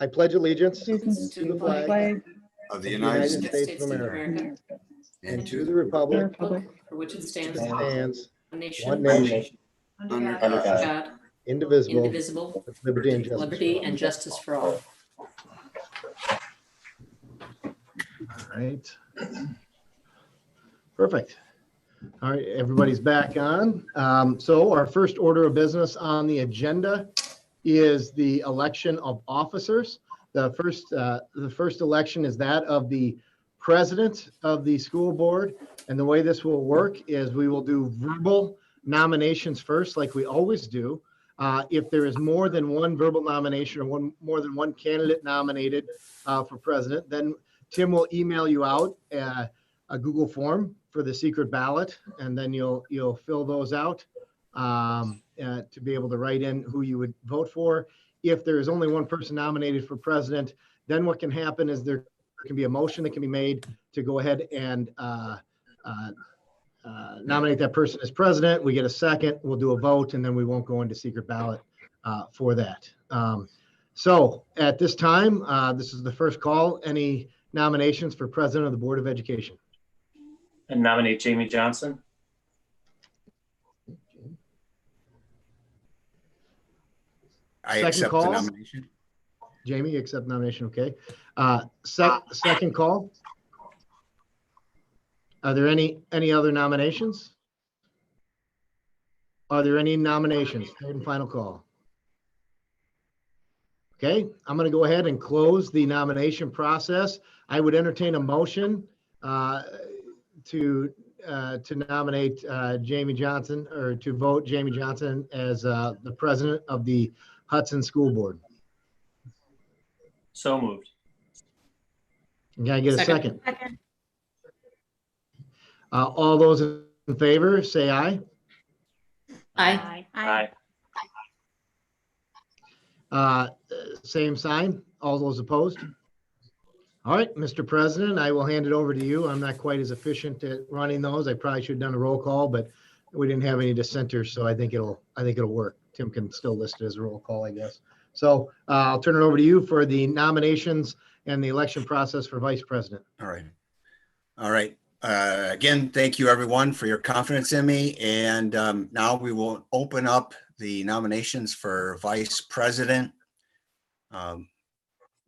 I pledge allegiance to the flag of the United States of America and to the republic for which it which stands, stands one one nation, nation, under under God, God, indivisible, indivisible, with liberty and justice. liberty and justice for all. All right. Perfect. All right, everybody's back on. So our first order of business on the agenda is the election of officers. The first election is that of the president of the school board. And the way this will work is we will do verbal nominations first, like we always do. If there is more than one verbal nomination or more than one candidate nominated for president, then Tim will email you out a Google form for the secret ballot, and then you'll fill those out to be able to write in who you would vote for. If there is only one person nominated for president, then what can happen is there can be a motion that can be made to go ahead and nominate that person as president. We get a second, we'll do a vote, and then we won't go into secret ballot for that. So at this time, this is the first call. Any nominations for president of the Board of Education? And nominate Jamie Johnson. I Second accept call. the nomination. Jamie, you accept nomination, okay. Second call. Are there any other nominations? Are there any nominations? Third and final call. Okay, I'm going to go ahead and close the nomination process. I would entertain a motion to nominate Jamie Johnson, or to vote Jamie Johnson as the president of the Hudson School Board. So moved. Can I get a second? Second. All those in favor, say aye. Aye. Aye. Same sign. All those opposed? All right, Mr. President, I will hand it over to you. I'm not quite as efficient at running those. I probably should have done a roll call, but we didn't have any dissenters, so I think it'll work. Tim can still list it as a roll call, I guess. So I'll turn it over to you for the nominations and the election process for vice president. All right. All right. Again, thank you everyone for your confidence in me. And now we will open up the nominations for vice president.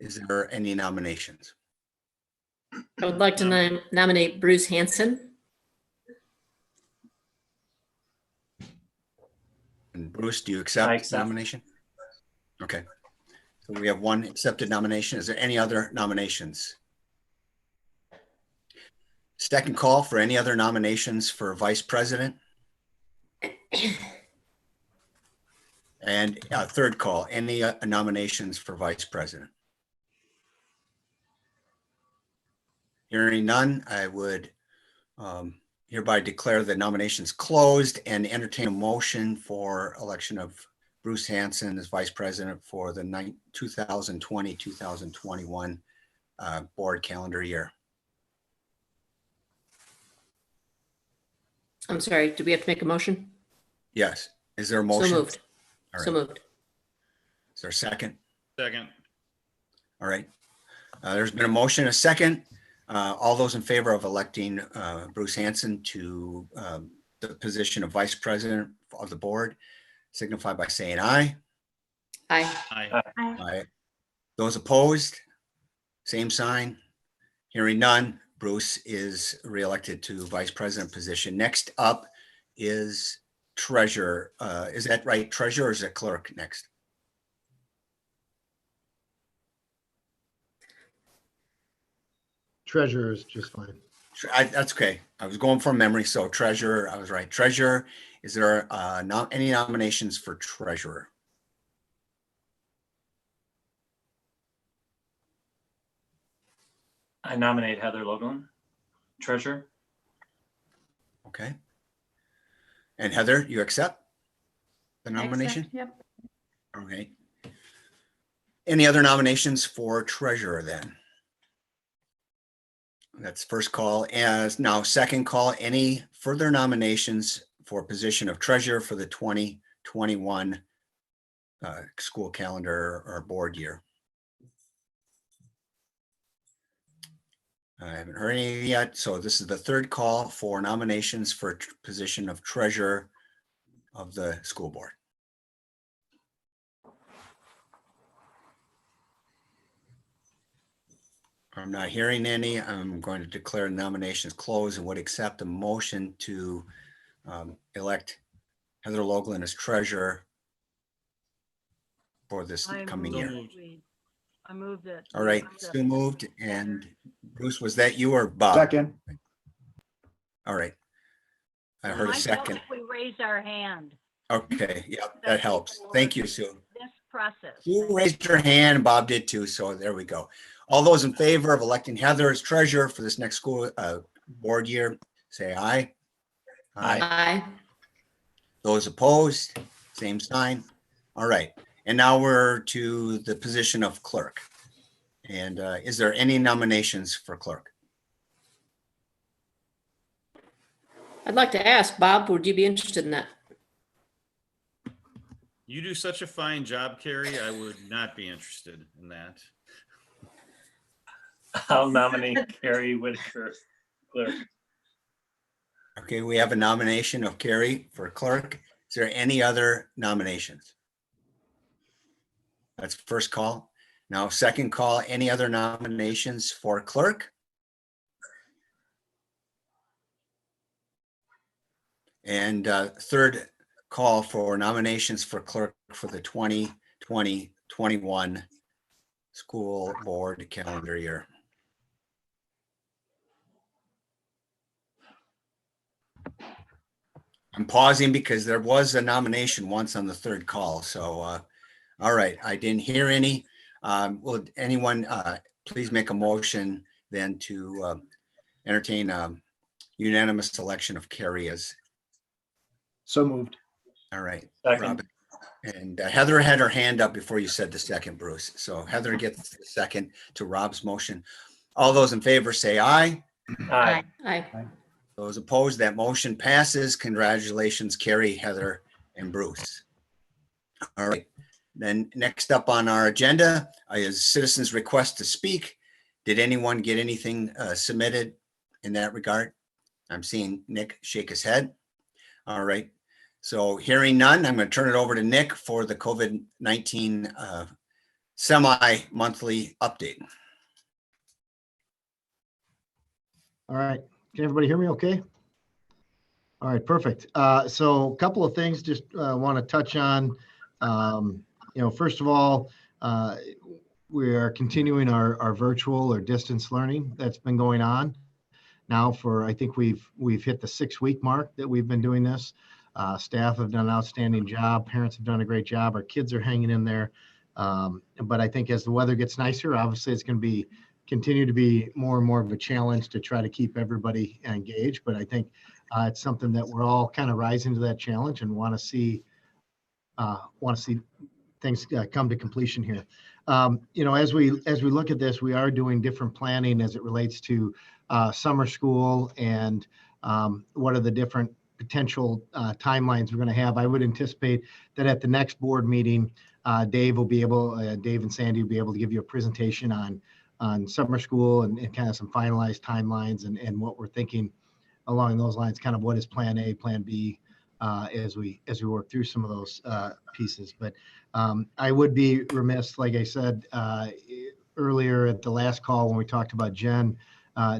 Is there any nominations? I would like to nominate Bruce Hanson. And Bruce, do you I accept accept. the nomination? Okay. So we have one accepted nomination. Is there any other nominations? Second call for any other nominations for vice president. And third call, any nominations for vice president? Hearing none, I would hereby declare the nominations closed and entertain a motion for election of Bruce Hanson as vice president for the 2020-2021 board calendar year. I'm sorry, do we have to make a motion? Yes. Is there a motion? So moved. All right. So moved. Is there a second? Second. All right. There's been a motion, a second. All those in favor of electing Bruce Hanson to the position of vice president of the board signify by saying aye. Aye. Aye. Aye. Those opposed, same sign. Hearing none, Bruce is reelected to vice president position. Next up is treasurer. Is that right? Treasurer, or is it clerk next? Treasurer is just fine. That's okay. I was going from memory. So treasurer, I was right. Treasurer, is there any nominations for treasurer? I nominate Heather Logan, treasurer. Okay. And Heather, you accept the nomination? Accept, yep. Okay. Any other nominations for treasurer then? That's first call. As now second call, any further nominations for position of treasurer for the 2021 school calendar or board year? I haven't heard any yet. So this is the third call for nominations for position of treasurer of the school board. I'm not hearing any. I'm going to declare nominations closed and would accept a motion to elect Heather Loughlin as treasurer for this coming year. I moved it. All right, Sue moved, and Bruce, was that you or Bob? Second. All right. I heard a second. We raised our hand. Okay, yeah, that helps. Thank you, Sue. This process. You raised your hand, Bob did too, so there we go. All those in favor of electing Heather as treasurer for this next school board year, say aye. Aye. Those opposed, same sign. All right, and now we're to the position of clerk. And is there any nominations for clerk? I'd like to ask, Bob, would you be interested in that? You do such a fine job, Carrie. I would not be interested in that. I'll nominate Carrie Whitaker clerk. Okay, we have a nomination of Carrie for clerk. Is there any other nominations? That's first call. Now, second call, any other nominations for clerk? And third call for nominations for clerk for the 2020-21 school board calendar year. I'm pausing because there was a nomination once on the third call. So, all right, I didn't hear any. Will anyone please make a motion then to entertain unanimous selection of Carrie as. So moved. All right. Second. Robin. And Heather had her hand up before you said the second, Bruce. So Heather gets the second to Rob's motion. All those in favor say aye. Aye. Aye. Those opposed, that motion passes. Congratulations, Carrie, Heather, and Bruce. All right. Then next up on our agenda is citizens' request to speak. Did anyone get anything submitted in that regard? I'm seeing Nick shake his head. All right. So hearing none, I'm going to turn it over to Nick for the COVID-19 semi-monthly update. All right. Can everybody hear me okay? All right, perfect. So a couple of things just want to touch on. First of all, we are continuing our virtual or distance learning that's been going on now for, I think we've hit the 6-week mark that we've been doing this. Staff have done an outstanding job. Parents have done a great job. Our kids are hanging in there. But I think as the weather gets nicer, obviously it's going to continue to be more and more of a challenge to try to keep everybody engaged. But I think it's something that we're all kind of rising to that challenge and want to see things come to completion here. As we look at this, we are doing different planning as it relates to summer school and what are the different potential timelines we're going to have. I would anticipate that at the next board meeting, Dave and Sandy will be able to give you a presentation on summer school and kind of some finalized timelines and what we're thinking along those lines, kind of what is plan A, plan B, as we work through some of those pieces. But I would be remiss, like I said earlier at the last call when we talked about Jen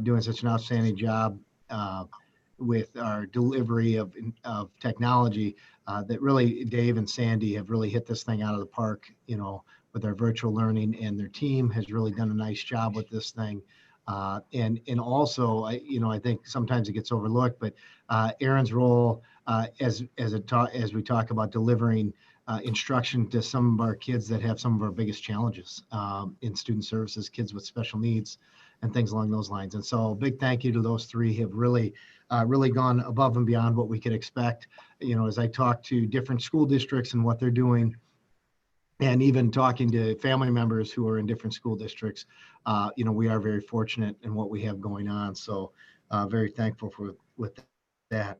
doing such an outstanding job with our delivery of technology, that really Dave and Sandy have really hit this thing out of the park, with our virtual learning, and their team has really done a nice job with this thing. And also, I think sometimes it gets overlooked, but Aaron's role as we talk about delivering instruction to some of our kids that have some of our biggest challenges in student services, kids with special needs and things along those lines. And so a big thank you to those three have really gone above and beyond what we could expect. As I talk to different school districts and what they're doing, and even talking to family members who are in different school districts, we are very fortunate in what we have going on. So very thankful with that.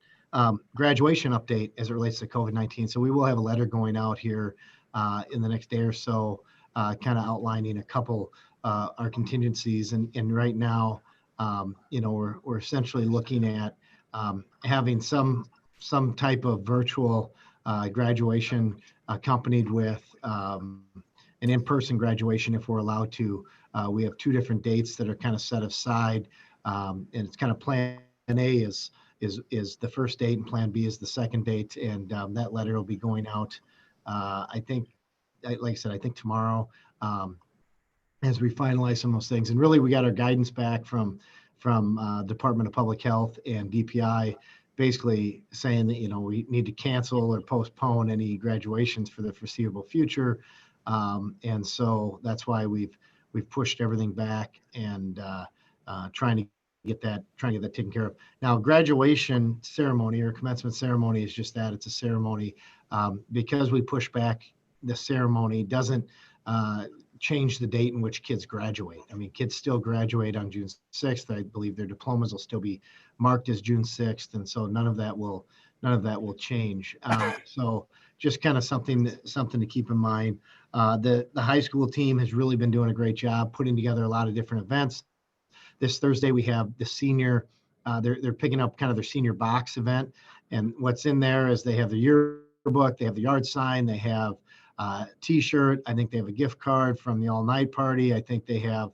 Graduation update as it relates to COVID-19. So we will have a letter going out here in the next day or so, kind of outlining a couple our contingencies. And right now, we're essentially looking at having some type of virtual graduation accompanied with an in-person graduation if we're allowed to. We have 2 different dates that are kind of set aside, and it's kind of plan A is the first date and plan B is the second date, and that letter will be going out. I think, like I said, I think tomorrow, as we finalize some of those things. And really, we got our guidance back from Department of Public Health and DPI, basically saying that we need to cancel or postpone any graduations for the foreseeable future. And so that's why we've pushed everything back and trying to get that taken care of. Now, graduation ceremony or commencement ceremony is just that, it's a ceremony. Because we push back the ceremony doesn't change the date in which kids graduate. I mean, kids still graduate on June 6th. I believe their diplomas will still be marked as June 6th. And so none of that will change. So just kind of something to keep in mind. The high school team has really been doing a great job putting together a lot of different events. This Thursday, we have the senior, they're picking up kind of their senior box event. And what's in there is they have the yearbook, they have the yard sign, they have T-shirt. I think they have a gift card from the all-night party. I think they have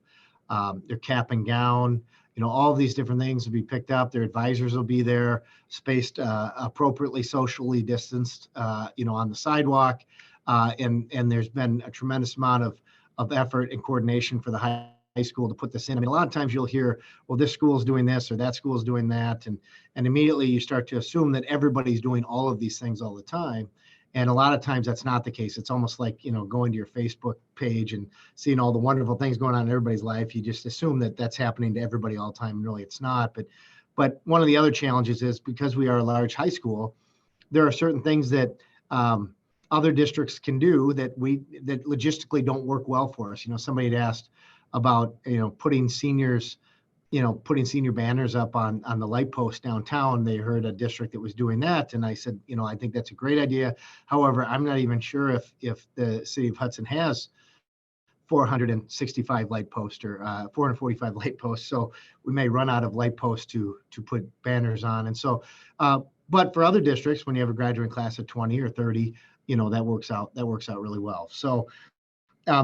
their cap and gown. All of these different things will be picked up. Their advisors will be there, spaced appropriately, socially distanced, on the sidewalk. And there's been a tremendous amount of effort and coordination for the high school to put this in. I mean, a lot of times you'll hear, well, this school is doing this or that school is doing that. And immediately you start to assume that everybody's doing all of these things all the time. And a lot of times that's not the case. It's almost like, going to your Facebook page and seeing all the wonderful things going on in everybody's life. You just assume that that's happening to everybody all the time. And really, it's not. But one of the other challenges is because we are a large high school, there are certain things that other districts can do that logistically don't work well for us. Somebody had asked about, putting senior banners up on the light post downtown. They heard a district that was doing that. And I said, I think that's a great idea. However, I'm not even sure if the city of Hudson has 465 light posts or 445 light posts. So we may run out of light posts to put banners on. And so, but for other districts, when you have a graduating class of 20 or 30, that works out really well. So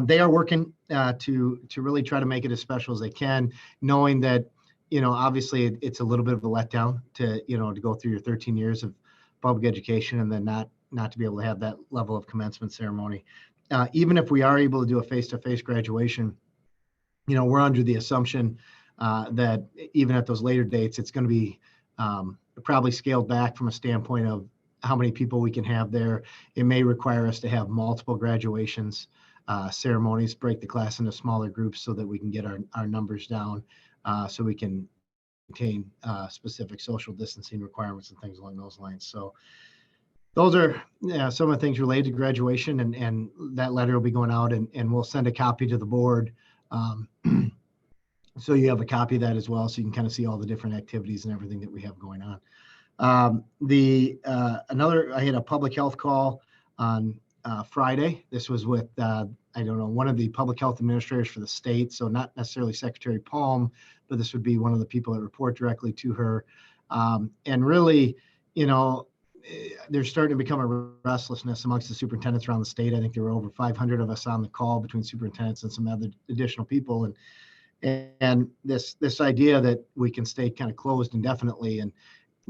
they are working to really try to make it as special as they can, knowing that, obviously it's a little bit of a letdown to go through your 13 years of public education and then not to be able to have that level of commencement ceremony. Even if we are able to do a face-to-face graduation, we're under the assumption that even at those later dates, it's going to be probably scaled back from a standpoint of how many people we can have there. It may require us to have multiple graduations. Ceremonies, break the class into smaller groups so that we can get our numbers down, so we can maintain specific social distancing requirements and things along those lines. So those are some of the things related to graduation, and that letter will be going out, and we'll send a copy to the board. So you have a copy of that as well, so you can kind of see all the different activities and everything that we have going on. I had a public health call on Friday. This was with, one of the public health administrators for the state. So not necessarily Secretary Palm, but this would be one of the people that report directly to her. And really, there's starting to become a restlessness amongst the superintendents around the state. I think there were over 500 of us on the call between superintendents and some other additional people. And this idea that we can stay kind of closed indefinitely. And,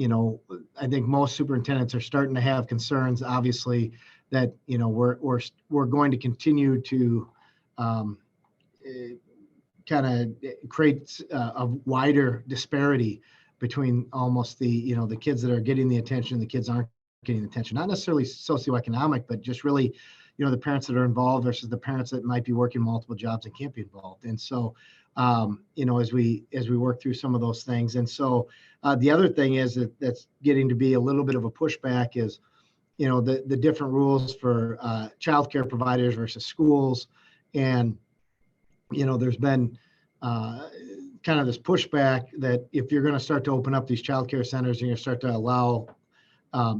I think most superintendents are starting to have concerns, obviously, that we're going to continue to kind of create a wider disparity between almost the kids that are getting the attention and the kids aren't getting the attention. Not necessarily socioeconomic, but just really the parents that are involved versus the parents that might be working multiple jobs and can't be involved. And so as we work through some of those things. And so the other thing is that's getting to be a little bit of a pushback is the different rules for childcare providers versus schools. And, there's been kind of this pushback that if you're going to start to open up these childcare centers and you're start to allow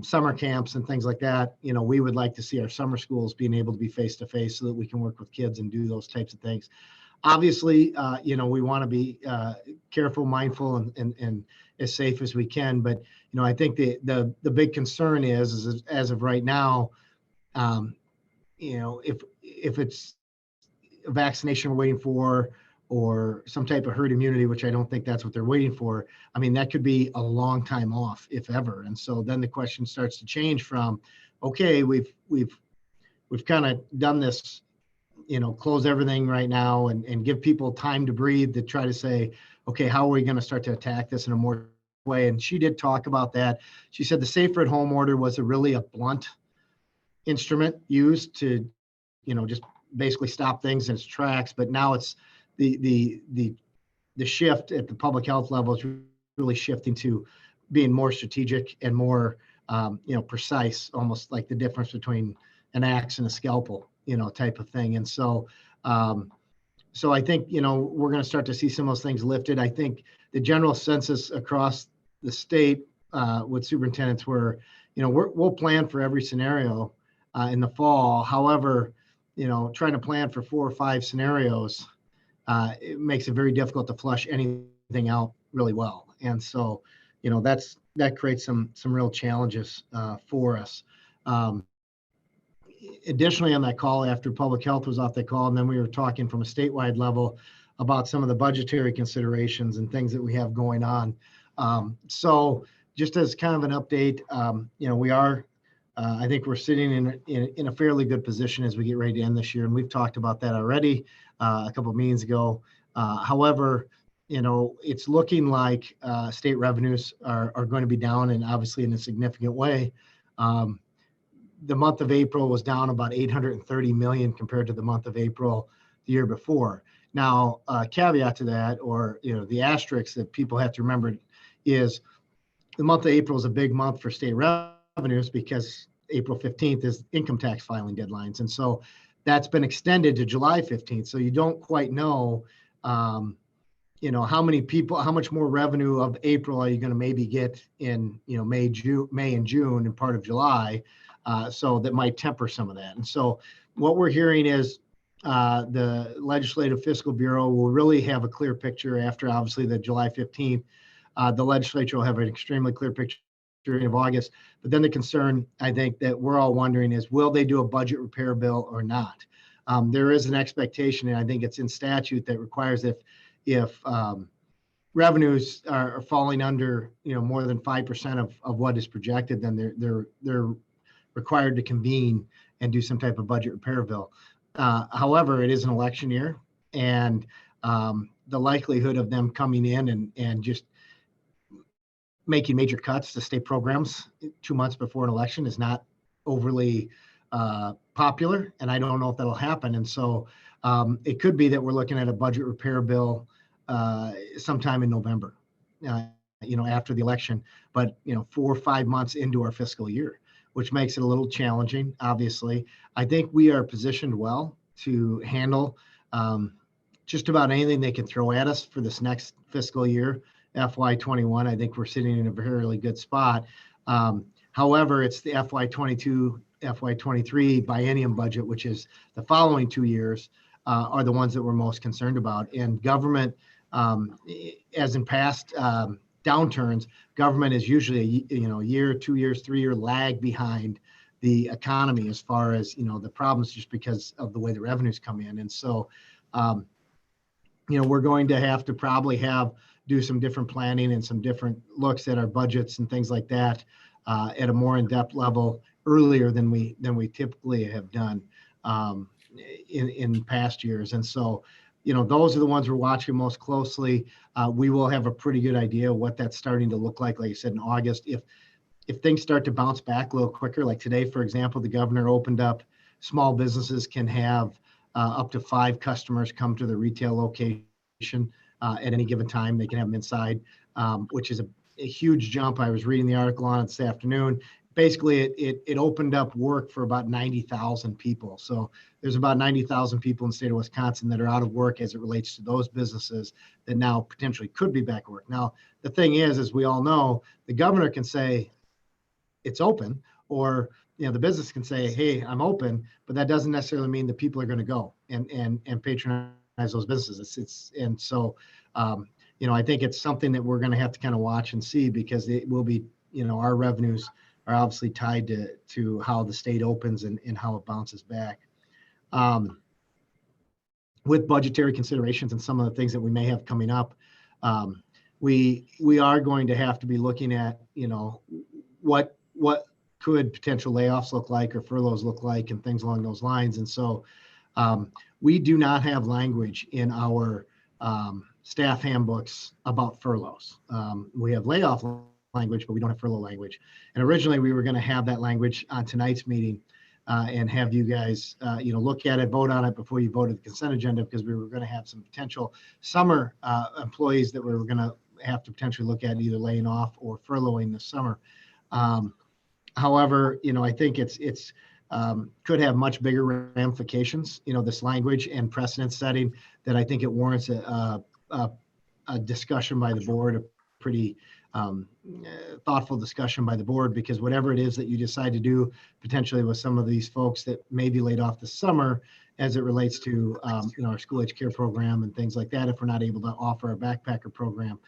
summer camps and things like that, we would like to see our summer schools being able to be face-to-face so that we can work with kids and do those types of things. obviously, we want to be careful, mindful, and as safe as we can. But, I think the big concern is as of right now, if it's a vaccination we're waiting for, or some type of herd immunity, which I don't think that's what they're waiting for. I mean, that could be a long time off, if ever. And so then the question starts to change from, okay, we've kind of done this, close everything right now and give people time to breathe to try to say, okay, how are we going to start to attack this in a more way? And she did talk about that. She said the safer at home order was really a blunt instrument used to, just basically stop things in its tracks. But now it's the shift at the public health level is really shifting to being more strategic and more, precise, almost like the difference between an axe and a scalpel, type of thing. And so I think, we're going to start to see some of those things lifted. I think the general census across the state with superintendents were, we'll plan for every scenario in the fall. However, trying to plan for 4 or 5 scenarios, it makes it very difficult to flush anything out really well. And so, that creates some real challenges for us. Additionally, on that call, after public health was off the call, and then we were talking from a statewide level about some of the budgetary considerations and things that we have going on. So just as kind of an update, we are, I think we're sitting in a fairly good position as we get ready to end this year. And we've talked about that already a couple of meetings ago. However, it's looking like state revenues are going to be down, and obviously in a significant way. The month of April was down about 830 million compared to the month of April the year before. Now, caveat to that, or the asterisk that people have to remember, is the month of April is a big month for state revenues because April 15th is income tax filing deadlines, and so that's been extended to July 15th. So you don't quite know, how much more revenue of April are you going to maybe get in May and June and part of July. So that might temper some of that. And so what we're hearing is the Legislative Fiscal Bureau will really have a clear picture after, obviously, the July 15th. The legislature will have an extremely clear picture of August. But then the concern, I think, that we're all wondering is, will they do a budget repair bill or not? There is an expectation, and I think it's in statute, that requires if revenues are falling under, more than 5% of what is projected, then they're required to convene and do some type of budget repair bill. However, it is an election year, and the likelihood of them coming in and just making major cuts to state programs 2 months before an election is not overly popular, and I don't know if that'll happen. And so it could be that we're looking at a budget repair bill sometime in November, after the election, but 4 or 5 months into our fiscal year, which makes it a little challenging. Obviously, I think we are positioned well to handle just about anything they can throw at us for this next fiscal year, FY21. I think we're sitting in a fairly good spot. However, it's the FY22, FY23 biennium budget, which is the following 2 years, are the ones that we're most concerned about. And government, as in past downturns, government is usually a year, 2 years, 3 year lag behind the economy as far as the problems, just because of the way the revenues come in. And so we're going to have to probably do some different planning and some different looks at our budgets and things like that at a more in-depth level earlier than we typically have done in past years. And so those are the ones we're watching most closely. We will have a pretty good idea of what that's starting to look like I said, in August. If things start to bounce back a little quicker, like today, for example, the governor opened up, small businesses can have up to 5 customers come to the retail location at any given time. They can have them inside, which is a huge jump. I was reading the article on it this afternoon. Basically, it opened up work for about 90,000 people. So there's about 90,000 people in the state of Wisconsin that are out of work as it relates to those businesses that now potentially could be back at work. Now, the thing is, as we all know, the governor can say it's open, or the business can say, hey, I'm open, but that doesn't necessarily mean that people are going to go and patronize those businesses. And so, I think it's something that we're going to have to kind of watch and see, because it will be, our revenues are obviously tied to how the state opens and how it bounces back. With budgetary considerations and some of the things that we may have coming up, we are going to have to be looking at, what could potential layoffs look like or furloughs look like and things along those lines. And so we do not have language in our staff handbooks about furloughs. We have layoff language, but we don't have furlough language. And originally we were going to have that language on tonight's meeting and have you guys, look at it, vote on it before you voted the consent agenda, because we were going to have some potential summer employees that we were going to have to potentially look at either laying off or furloughing this summer. However, I think it's could have much bigger ramifications, this language and precedent setting, that I think it warrants a discussion by the board, a pretty thoughtful discussion by the board, because whatever it is that you decide to do potentially with some of these folks that may be laid off this summer, as it relates to our school age care program and things like that, if we're not able to offer a backpacker program,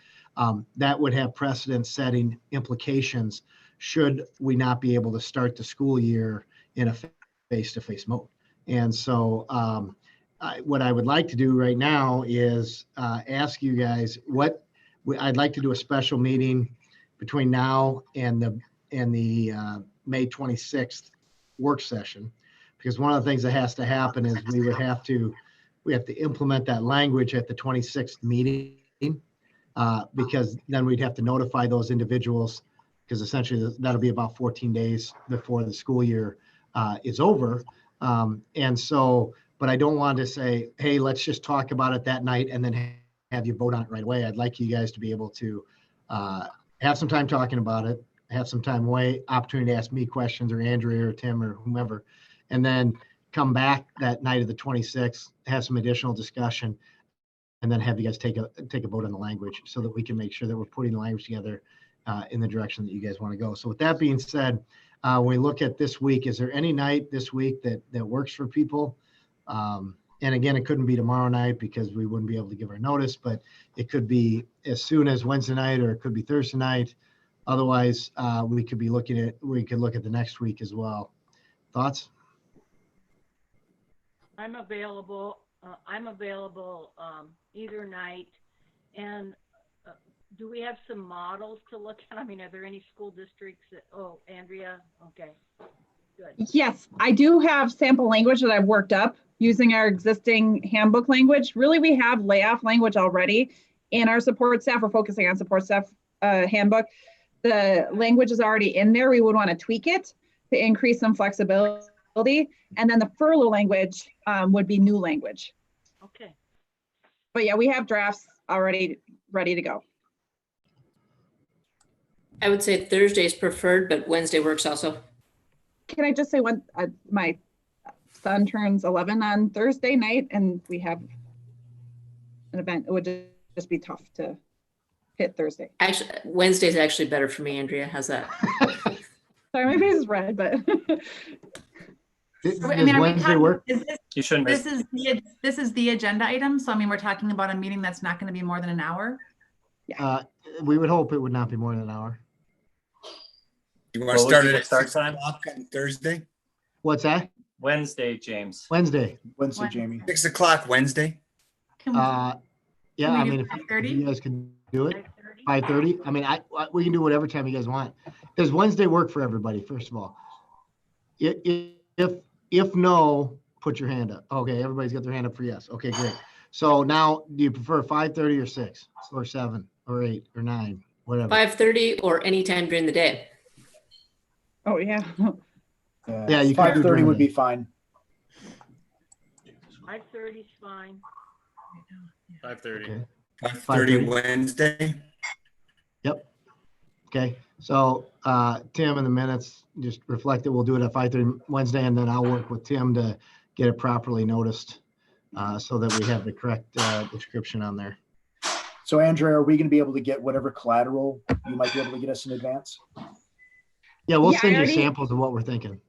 that would have precedent setting implications should we not be able to start the school year in a face-to-face mode. And so what I would like to do right now is ask you guys I'd like to do a special meeting between now and the May 26th work session, because one of the things that has to happen is we have to implement that language at the 26th meeting, because then we'd have to notify those individuals, because essentially that'll be about 14 days before the school year is over. And so, but I don't want to say, hey, let's just talk about it that night and then have you vote on it right away. I'd like you guys to be able to have some time talking about it, have some time away, opportunity to ask me questions, or Andrea or Tim or whomever, and then come back that night of the 26th, have some additional discussion, and then have you guys take a vote on the language, so that we can make sure that we're putting the language together in the direction that you guys want to go. So with that being said, when we look at this week, is there any night this week that works for people? And again, it couldn't be tomorrow night because we wouldn't be able to give our notice, but it could be as soon as Wednesday night, or it could be Thursday night. Otherwise, we could look at the next week as well. Thoughts? I'm available. Either night. And do we have some models to look at? I mean, are there any school districts that, Andrea? Okay, good. Yes, I do have sample language that I've worked up using our existing handbook language. Really, we have layoff language already in our support staff. We're focusing on support staff handbook. The language is already in there. We would want to tweak it to increase some flexibility. And then the furlough language would be new language. Okay. But yeah, we have drafts already ready to go. I would say Thursday is preferred, but Wednesday works also. Can I just say my son turns 11 on Thursday night and we have an event. It would just be tough to hit Thursday. Actually, Wednesday is actually better for me, Andrea. How's that? Sorry, my face is red, but. Does I mean, Wednesday work? You shouldn't miss. This is the agenda item. So I mean, we're talking about a meeting that's not going to be more than an hour. We would hope it would not be more than an hour. You want to What start would it be at the start 6 time? o'clock on Thursday? What's that? Wednesday, James. Wednesday. Wednesday, Jamie. 6 o'clock Wednesday? Can we, Yeah, Can we I do mean, if 5:30? you guys can do it, 5:30? 5:30. I mean, we can do whatever time you guys want. Does Wednesday work for everybody, first of all? If no, put your hand up. Okay, everybody's got their hand up for yes. Okay, great. So now, do you prefer 5:30 or 6 or 7 or 8 or 9, whatever? 5:30 or anytime during the day. Oh, yeah. Yeah, you can do 5:30 during would the- be fine. 5:30 is fine. 5:30. Okay. 5:30 Wednesday? Okay, so Tim, in the minutes, just reflect that we'll do it at 5:30 Wednesday, and then I'll work with Tim to get it properly noticed so that we have the correct description on there. So Andrea, are we going to be able to get whatever collateral you might be able to get us in advance? Yeah, we'll Yeah, I send you already- samples of what we're thinking.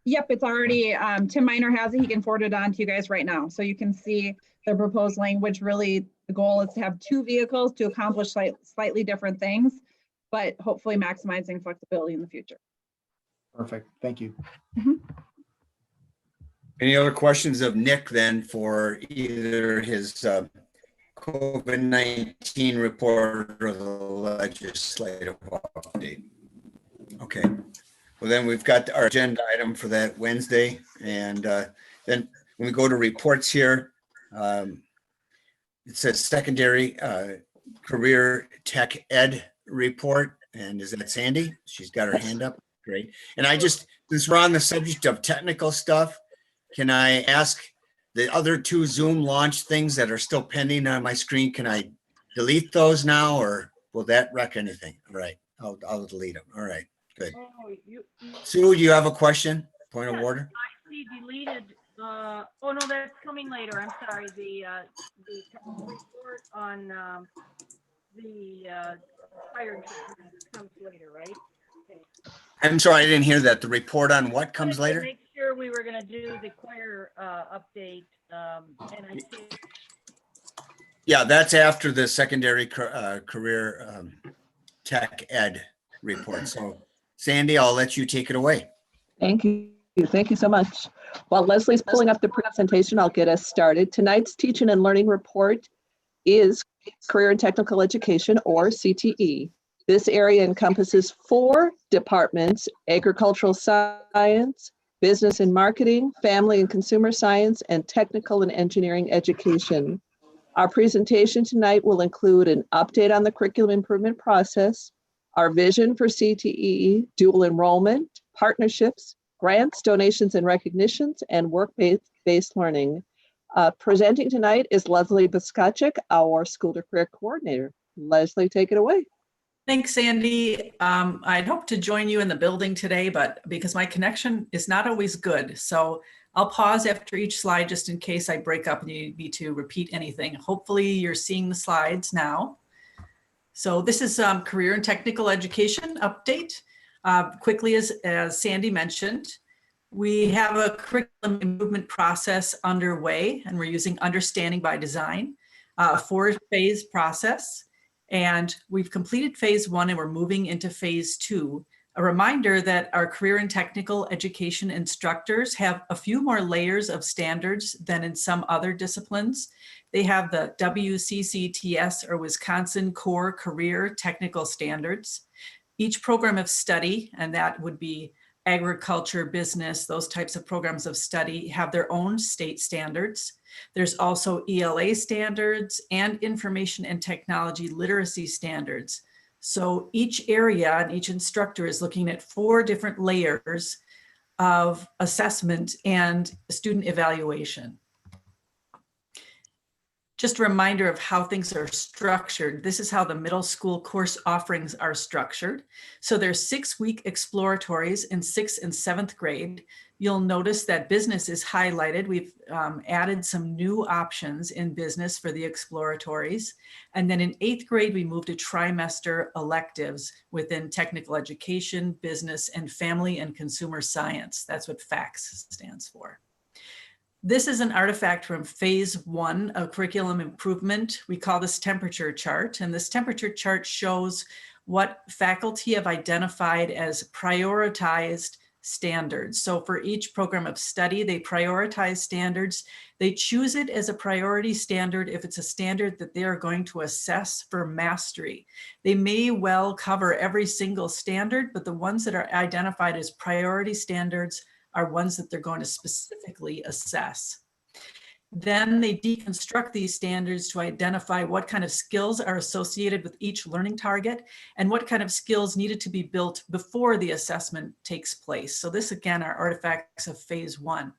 Yep, it's already, Tim Miner has it. He can forward it on to you guys right now. So you can see the proposed language. Really, the goal is to have 2 vehicles to accomplish slightly different things, but hopefully maximizing flexibility in the future. Perfect. Thank you. Any other questions of Nick then for either his COVID-19 report or the legislative update? Okay. Well, then we've got our agenda item for that Wednesday. And then when we go to reports here, it says secondary career tech ed report. And is that Sandy? She's got her hand up. Great. And since we're on the subject of technical stuff, can I ask the other 2 Zoom launch things that are still pending on my screen? Can I delete those now, or will that wreck anything? All right. I'll delete them. All right. Good. Oh, Sue, do you have a question? Point of Yes. order? I see deleted, oh no, that's coming later. I'm sorry. The report on, the, fire treatment comes later, right? Okay. I'm sorry, I didn't hear that. The report on what comes Wanted to later? Make sure we were gonna do the choir, update, and I see, Yeah, that's after the secondary career tech ed report. So Sandy, I'll let you take it away. Thank you. Thank you so much. While Leslie's pulling up the presentation, I'll get us started. Tonight's teaching and learning report is Career and Technical Education, or CTE. This area encompasses 4 departments: agricultural science, business and marketing, family and consumer science, and technical and engineering education. Our presentation tonight will include an update on the curriculum improvement process, our vision for CTE, dual enrollment, partnerships, grants, donations, and recognitions, and work-based learning. Presenting tonight is Leslie Biskacek, our school to career coordinator. Leslie, take it away. Thanks, Sandy. I'd hope to join you in the building today, but because my connection is not always good, so I'll pause after each slide just in case I break up and you need me to repeat anything. Hopefully you're seeing the slides now. So this is Career and Technical Education update. Quickly, as Sandy mentioned, we have a curriculum improvement process underway, and we're using Understanding by Design, a 4-phase process. And we've completed phase 1 and we're moving into phase 2. A reminder that our career and technical education instructors have a few more layers of standards than in some other disciplines. They have the WCCTS, or Wisconsin Core Career Technical Standards. Each program of study, and that would be agriculture, business, those types of programs of study, have their own state standards. There's also ELA standards and information and technology literacy standards. So each area and each instructor is looking at 4 different layers of assessment and student evaluation. Just a reminder of how things are structured. This is how the middle school course offerings are structured. So there's 6-week exploratories in 6th and 7th grade. You'll notice that business is highlighted. We've added some new options in business for the exploratories. And then in 8th grade, we moved to trimester electives within technical education, business, and family and consumer science. That's what FACS stands for. This is an artifact from phase 1 of curriculum improvement. We call this temperature chart, and this temperature chart shows what faculty have identified as prioritized standards. So for each program of study, they prioritize standards. They choose it as a priority standard if it's a standard that they are going to assess for mastery. They may well cover every single standard, but the ones that are identified as priority standards are ones that they're going to specifically assess. Then they deconstruct these standards to identify what kind of skills are associated with each learning target and what kind of skills needed to be built before the assessment takes place. So this, again, are artifacts of phase 1.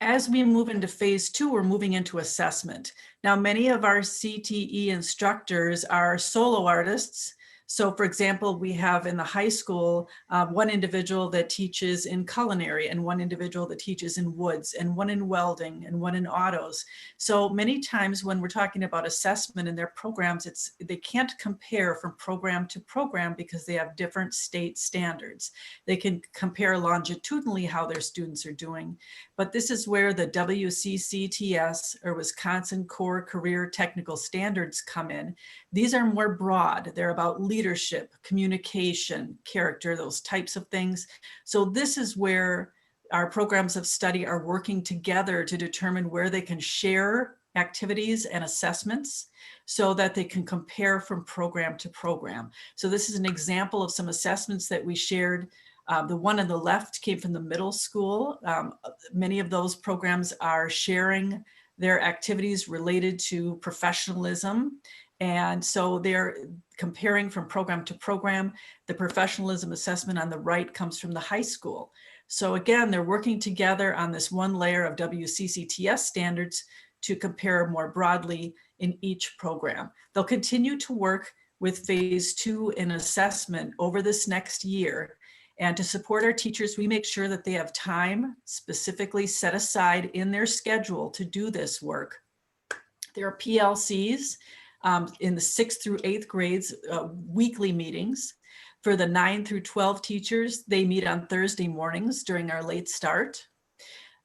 As we move into phase 2, we're moving into assessment. Now, many of our CTE instructors are solo artists. So for example, we have in the high school, one individual that teaches in culinary and one individual that teaches in woods and one in welding and one in autos. So many times when we're talking about assessment in their programs, they can't compare from program to program because they have different state standards. They can compare longitudinally how their students are doing, but this is where the WCCTS or Wisconsin Core Career Technical Standards come in. These are more broad. They're about leadership, communication, character, those types of things. So this is where our programs of study are working together to determine where they can share activities and assessments so that they can compare from program to program. So this is an example of some assessments that we shared. The one on the left came from the middle school. Many of those programs are sharing their activities related to professionalism. And so they're comparing from program to program. The professionalism assessment on the right comes from the high school. So again, they're working together on this one layer of WCCTS standards to compare more broadly in each program. They'll continue to work with phase 2 in assessment over this next year. And to support our teachers, we make sure that they have time specifically set aside in their schedule to do this work. There are PLCs in the 6th through 8th grades, weekly meetings. For the 9 through 12 teachers, they meet on Thursday mornings during our late start.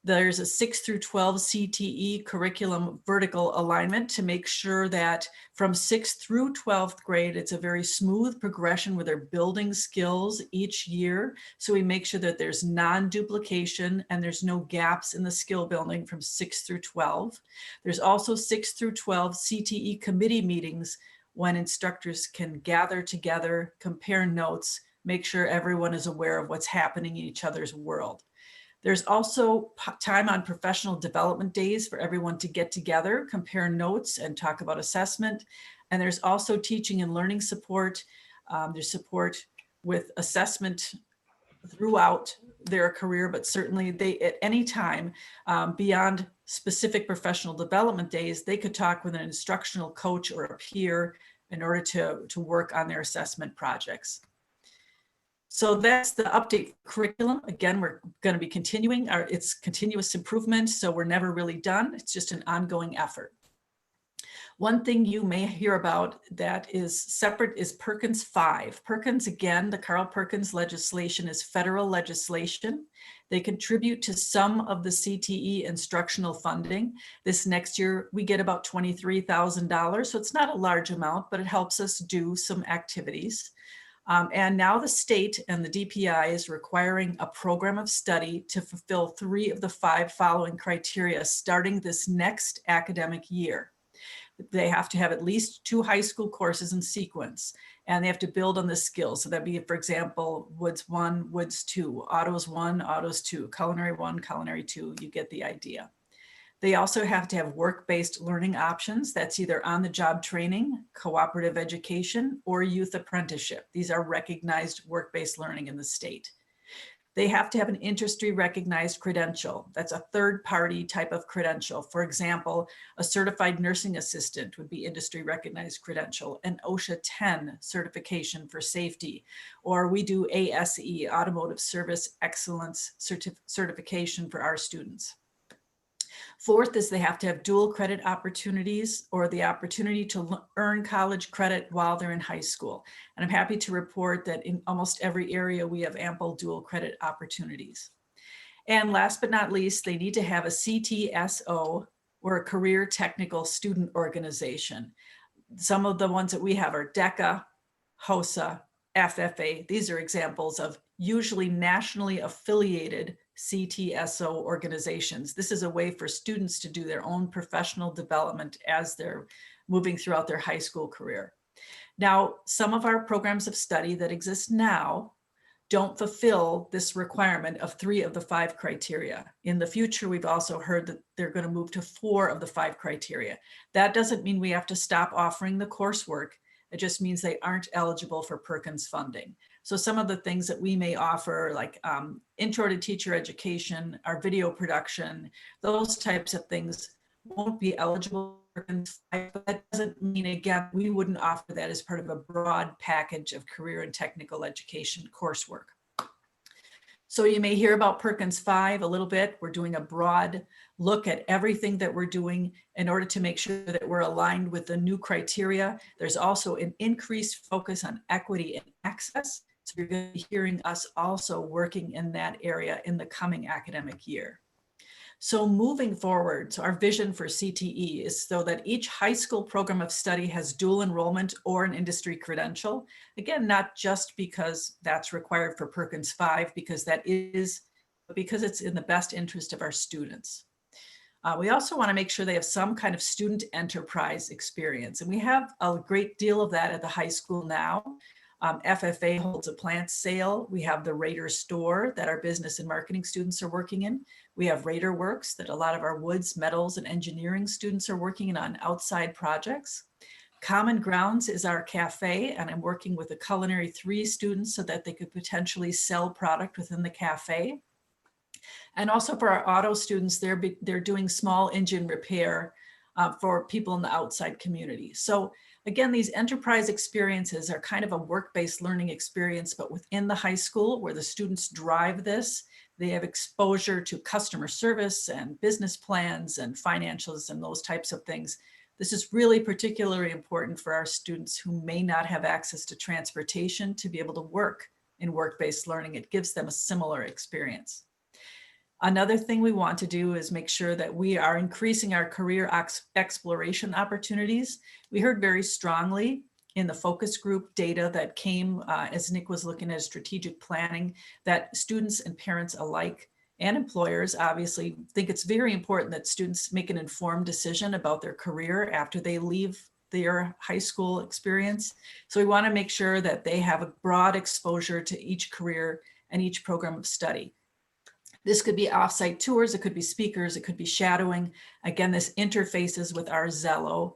There's a 6 through 12 CTE curriculum vertical alignment to make sure that from 6th through 12th grade, it's a very smooth progression where they're building skills each year. So we make sure that there's non-duplication and there's no gaps in the skill building from 6 through 12. There's also 6 through 12 CTE committee meetings when instructors can gather together, compare notes, make sure everyone is aware of what's happening in each other's world. There's also time on professional development days for everyone to get together, compare notes, and talk about assessment. And there's also teaching and learning support. There's support with assessment throughout their career, but certainly they, at any time beyond specific professional development days, they could talk with an instructional coach or a peer in order to work on their assessment projects. So that's the update curriculum. Again, we're going to be continuing it's continuous improvement. So we're never really done. It's just an ongoing effort. One thing you may hear about that is separate is Perkins 5. Perkins, again, the Carl Perkins legislation is federal legislation. They contribute to some of the CTE instructional funding. This next year, we get about $23,000. So it's not a large amount, but it helps us do some activities. And now the state and the DPI is requiring a program of study to fulfill 3 of the 5 following criteria starting this next academic year. They have to have at least 2 high school courses in sequence, and they have to build on the skills. So that'd be, for example, Woods 1, Woods 2, Autos 1, Autos 2, Culinary 1, Culinary 2, you get the idea. They also have to have work-based learning options. That's either on-the-job training, cooperative education, or youth apprenticeship. These are recognized work-based learning in the state. They have to have an industry-recognized credential. That's a third-party type of credential. For example, a certified nursing assistant would be industry-recognized credential, an OSHA 10 certification for safety, or we do ASE, Automotive Service Excellence certification for our students. Fourth is they have to have dual credit opportunities or the opportunity to earn college credit while they're in high school. And I'm happy to report that in almost every area, we have ample dual credit opportunities. And last but not least, they need to have a CTSO or a career technical student organization. Some of the ones that we have are DECA, HOSA, FFA. These are examples of usually nationally affiliated CTSO organizations. This is a way for students to do their own professional development as they're moving throughout their high school career. Now, some of our programs of study that exist now don't fulfill this requirement of 3 of the 5 criteria. In the future, we've also heard that they're going to move to 4 of the 5 criteria. That doesn't mean we have to stop offering the coursework. It just means they aren't eligible for Perkins funding. So some of the things that we may offer, like intro to teacher education, our video production, those types of things won't be eligible for Perkins 5, but that doesn't mean, again, we wouldn't offer that as part of a broad package of career and technical education coursework. So you may hear about Perkins 5 a little bit. We're doing a broad look at everything that we're doing in order to make sure that we're aligned with the new criteria. There's also an increased focus on equity and access. So you're going to be hearing us also working in that area in the coming academic year. So moving forward, so our vision for CTE is so that each high school program of study has dual enrollment or an industry credential. Again, not just because that's required for Perkins 5, because that is, but because it's in the best interest of our students. We also want to make sure they have some kind of student enterprise experience. And we have a great deal of that at the high school now. FFA holds a plant sale. We have the Raider store that our business and marketing students are working in. We have Raider Works that a lot of our woods, metals, and engineering students are working on outside projects. Common Grounds is our cafe, and I'm working with the Culinary 3 students so that they could potentially sell product within the cafe. And also for our auto students, they're doing small engine repair for people in the outside community. So again, these enterprise experiences are kind of a work-based learning experience, but within the high school where the students drive this, they have exposure to customer service and business plans and financials and those types of things. This is really particularly important for our students who may not have access to transportation to be able to work in work-based learning. It gives them a similar experience. Another thing we want to do is make sure that we are increasing our career exploration opportunities. We heard very strongly in the focus group data that came as Nick was looking at strategic planning that students and parents alike and employers obviously think it's very important that students make an informed decision about their career after they leave their high school experience. So we want to make sure that they have a broad exposure to each career and each program of study. This could be offsite tours, it could be speakers, it could be shadowing. Again, this interfaces with our Zello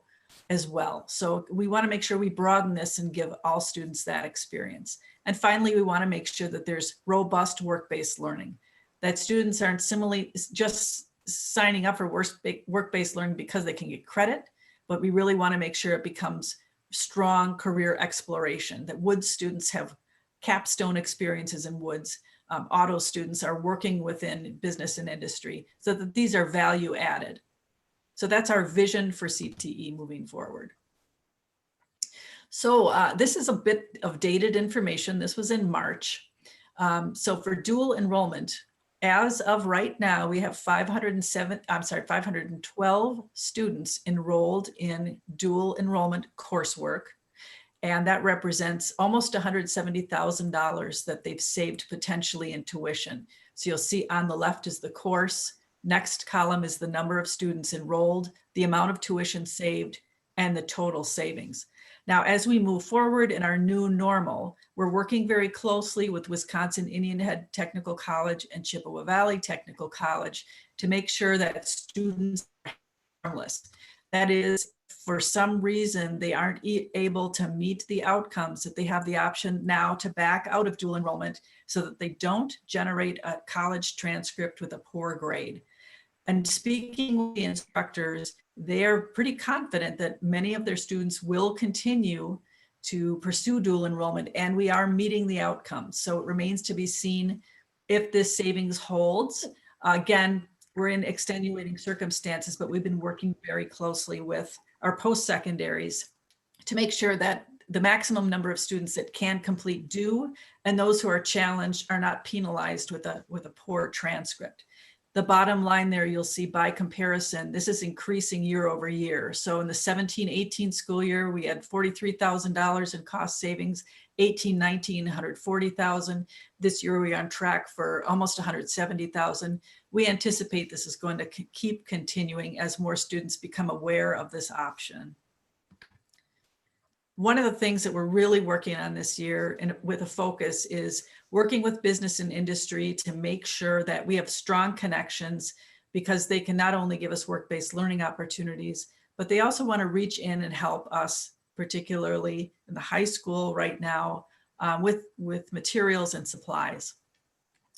as well. So we want to make sure we broaden this and give all students that experience. And finally, we want to make sure that there's robust work-based learning, that students aren't similarly just signing up for work-based learning because they can get credit, but we really want to make sure it becomes strong career exploration, that Woods students have capstone experiences in Woods. Auto students are working within business and industry so that these are value added. So that's our vision for CTE moving forward. So this is a bit of dated information. This was in March. So for dual enrollment, as of right now, we have 512 students enrolled in dual enrollment coursework. And that represents almost $170,000 that they've saved potentially in tuition. So you'll see on the left is the course. Next column is the number of students enrolled, the amount of tuition saved, and the total savings. Now, as we move forward in our new normal, we're working very closely with Wisconsin Indian Head Technical College and Chippewa Valley Technical College to make sure that students are harmless. That is, for some reason, they aren't able to meet the outcomes, that they have the option now to back out of dual enrollment so that they don't generate a college transcript with a poor grade. And speaking with the instructors, they're pretty confident that many of their students will continue to pursue dual enrollment, and we are meeting the outcomes. So it remains to be seen if this savings holds. Again, we're in extenuating circumstances, but we've been working very closely with our post-secondaries to make sure that the maximum number of students that can complete do, and those who are challenged are not penalized with a poor transcript. The bottom line there, you'll see by comparison, this is increasing year over year. So in the 17-18 school year, we had $43,000 in cost savings, 18-19, $140,000. This year, we're on track for almost $170,000. We anticipate this is going to keep continuing as more students become aware of this option. One of the things that we're really working on this year and with a focus is working with business and industry to make sure that we have strong connections, because they can not only give us work-based learning opportunities, but they also want to reach in and help us, particularly in the high school right now, with materials and supplies.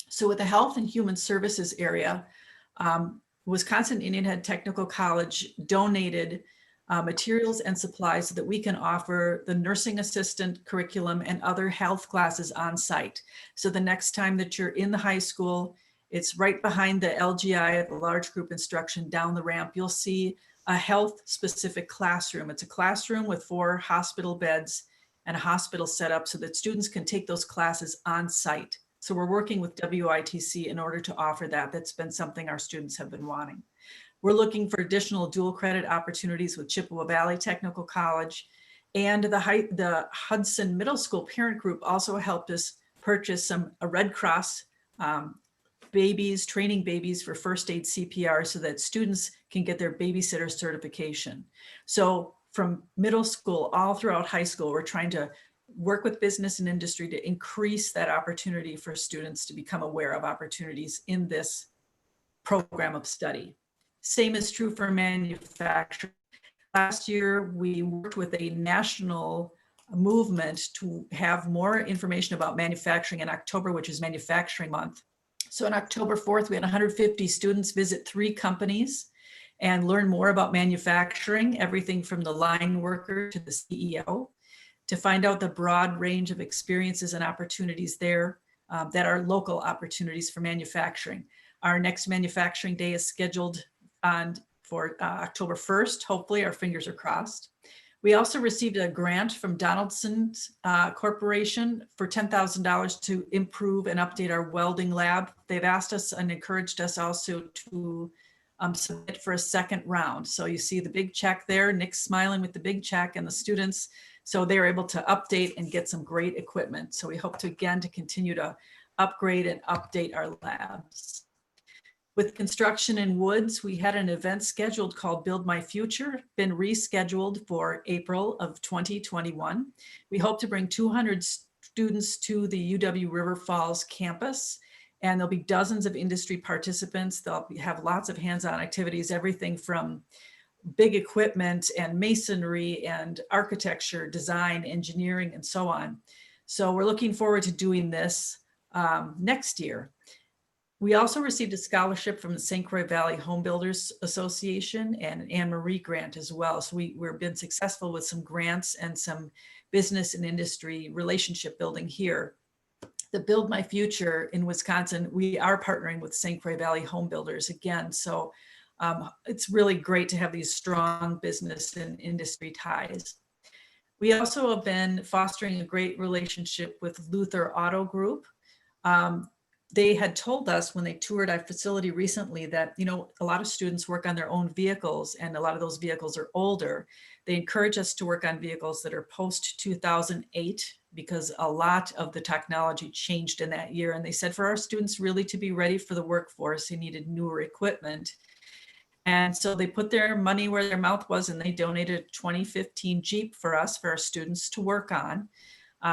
So with the health and human services area, Wisconsin Indian Head Technical College donated materials and supplies so that we can offer the nursing assistant curriculum and other health classes on site. So the next time that you're in the high school, it's right behind the LGI, the large group instruction, down the ramp, you'll see a health specific classroom. It's a classroom with 4 hospital beds and a hospital set up so that students can take those classes on site. So we're working with WITC in order to offer that. That's been something our students have been wanting. We're looking for additional dual credit opportunities with Chippewa Valley Technical College, and the Hudson Middle School parent group also helped us purchase a Red Cross training babies for first aid CPR so that students can get their babysitter certification. So from middle school all throughout high school, we're trying to work with business and industry to increase that opportunity for students to become aware of opportunities in this program of study. Same is true for manufacturing. Last year, we worked with a national movement to have more information about manufacturing in October, which is Manufacturing Month. So on October 4th, we had 150 students visit 3 companies and learn more about manufacturing, everything from the line worker to the CEO, to find out the broad range of experiences and opportunities there that are local opportunities for manufacturing. Our next manufacturing day is scheduled for October 1st. Hopefully, our fingers are crossed. We also received a grant from Donaldson's Corporation for $10,000 to improve and update our welding lab. They've asked us and encouraged us also to submit for a second round. So you see the big check there, Nick's smiling with the big check, and the students. So they're able to update and get some great equipment. So we hope to continue to upgrade and update our labs. With construction in Woods, we had an event scheduled called Build My Future, been rescheduled for April of 2021. We hope to bring 200 students to the UW River Falls campus, and there'll be dozens of industry participants. They'll have lots of hands-on activities, everything from big equipment and masonry and architecture, design, engineering, and so on. So we're looking forward to doing this next year. We also received a scholarship from the St. Croix Valley Home Builders Association and an Anne Marie grant as well. So we've been successful with some grants and some business and industry relationship building here. The Build My Future in Wisconsin, we are partnering with St. Croix Valley Home Builders again. So it's really great to have these strong business and industry ties. We also have been fostering a great relationship with Luther Auto Group. They had told us when they toured our facility recently that, you know, a lot of students work on their own vehicles and a lot of those vehicles are older. They encourage us to work on vehicles that are post 2008 because a lot of the technology changed in that year. And they said for our students really to be ready for the workforce, they needed newer equipment. And so they put their money where their mouth was and they donated a 2015 Jeep for us, for our students to work on.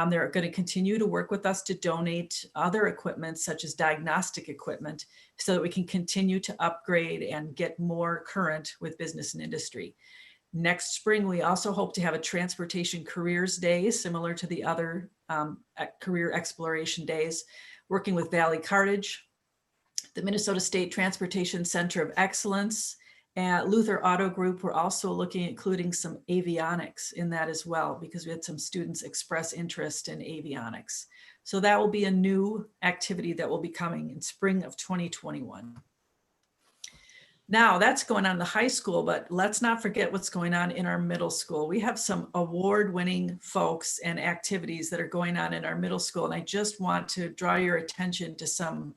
They're going to continue to work with us to donate other equipment, such as diagnostic equipment, so that we can continue to upgrade and get more current with business and industry. Next spring, we also hope to have a Transportation Careers Day, similar to the other career exploration days, working with Valley Cartage, the Minnesota State Transportation Center of Excellence, and Luther Auto Group. We're also looking at including some avionics in that as well, because we had some students express interest in avionics. So that will be a new activity that will be coming in spring of 2021. Now that's going on in the high school, but let's not forget what's going on in our middle school. We have some award-winning folks and activities that are going on in our middle school. And I just want to draw your attention to some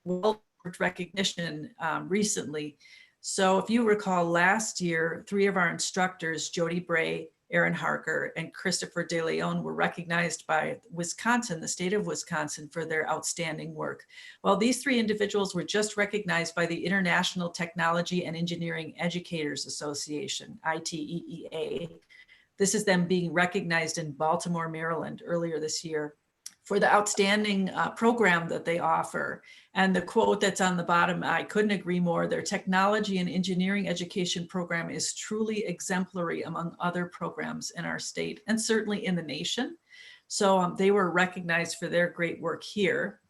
well-deserved recognition recently. So if you recall last year, 3 of our instructors, Jody Bray, Aaron Harker, and Christopher De Leon, were recognized by Wisconsin, the state of Wisconsin, for their outstanding work. Well, these 3 individuals were just recognized by the International Technology and Engineering Educators Association, ITEEA. This is them being recognized in Baltimore, Maryland, earlier this year for the outstanding program that they offer. And the quote that's on the bottom, I couldn't agree more. Their technology and engineering education program is truly exemplary among other programs in our state and certainly in the nation. So they were recognized for their great work here.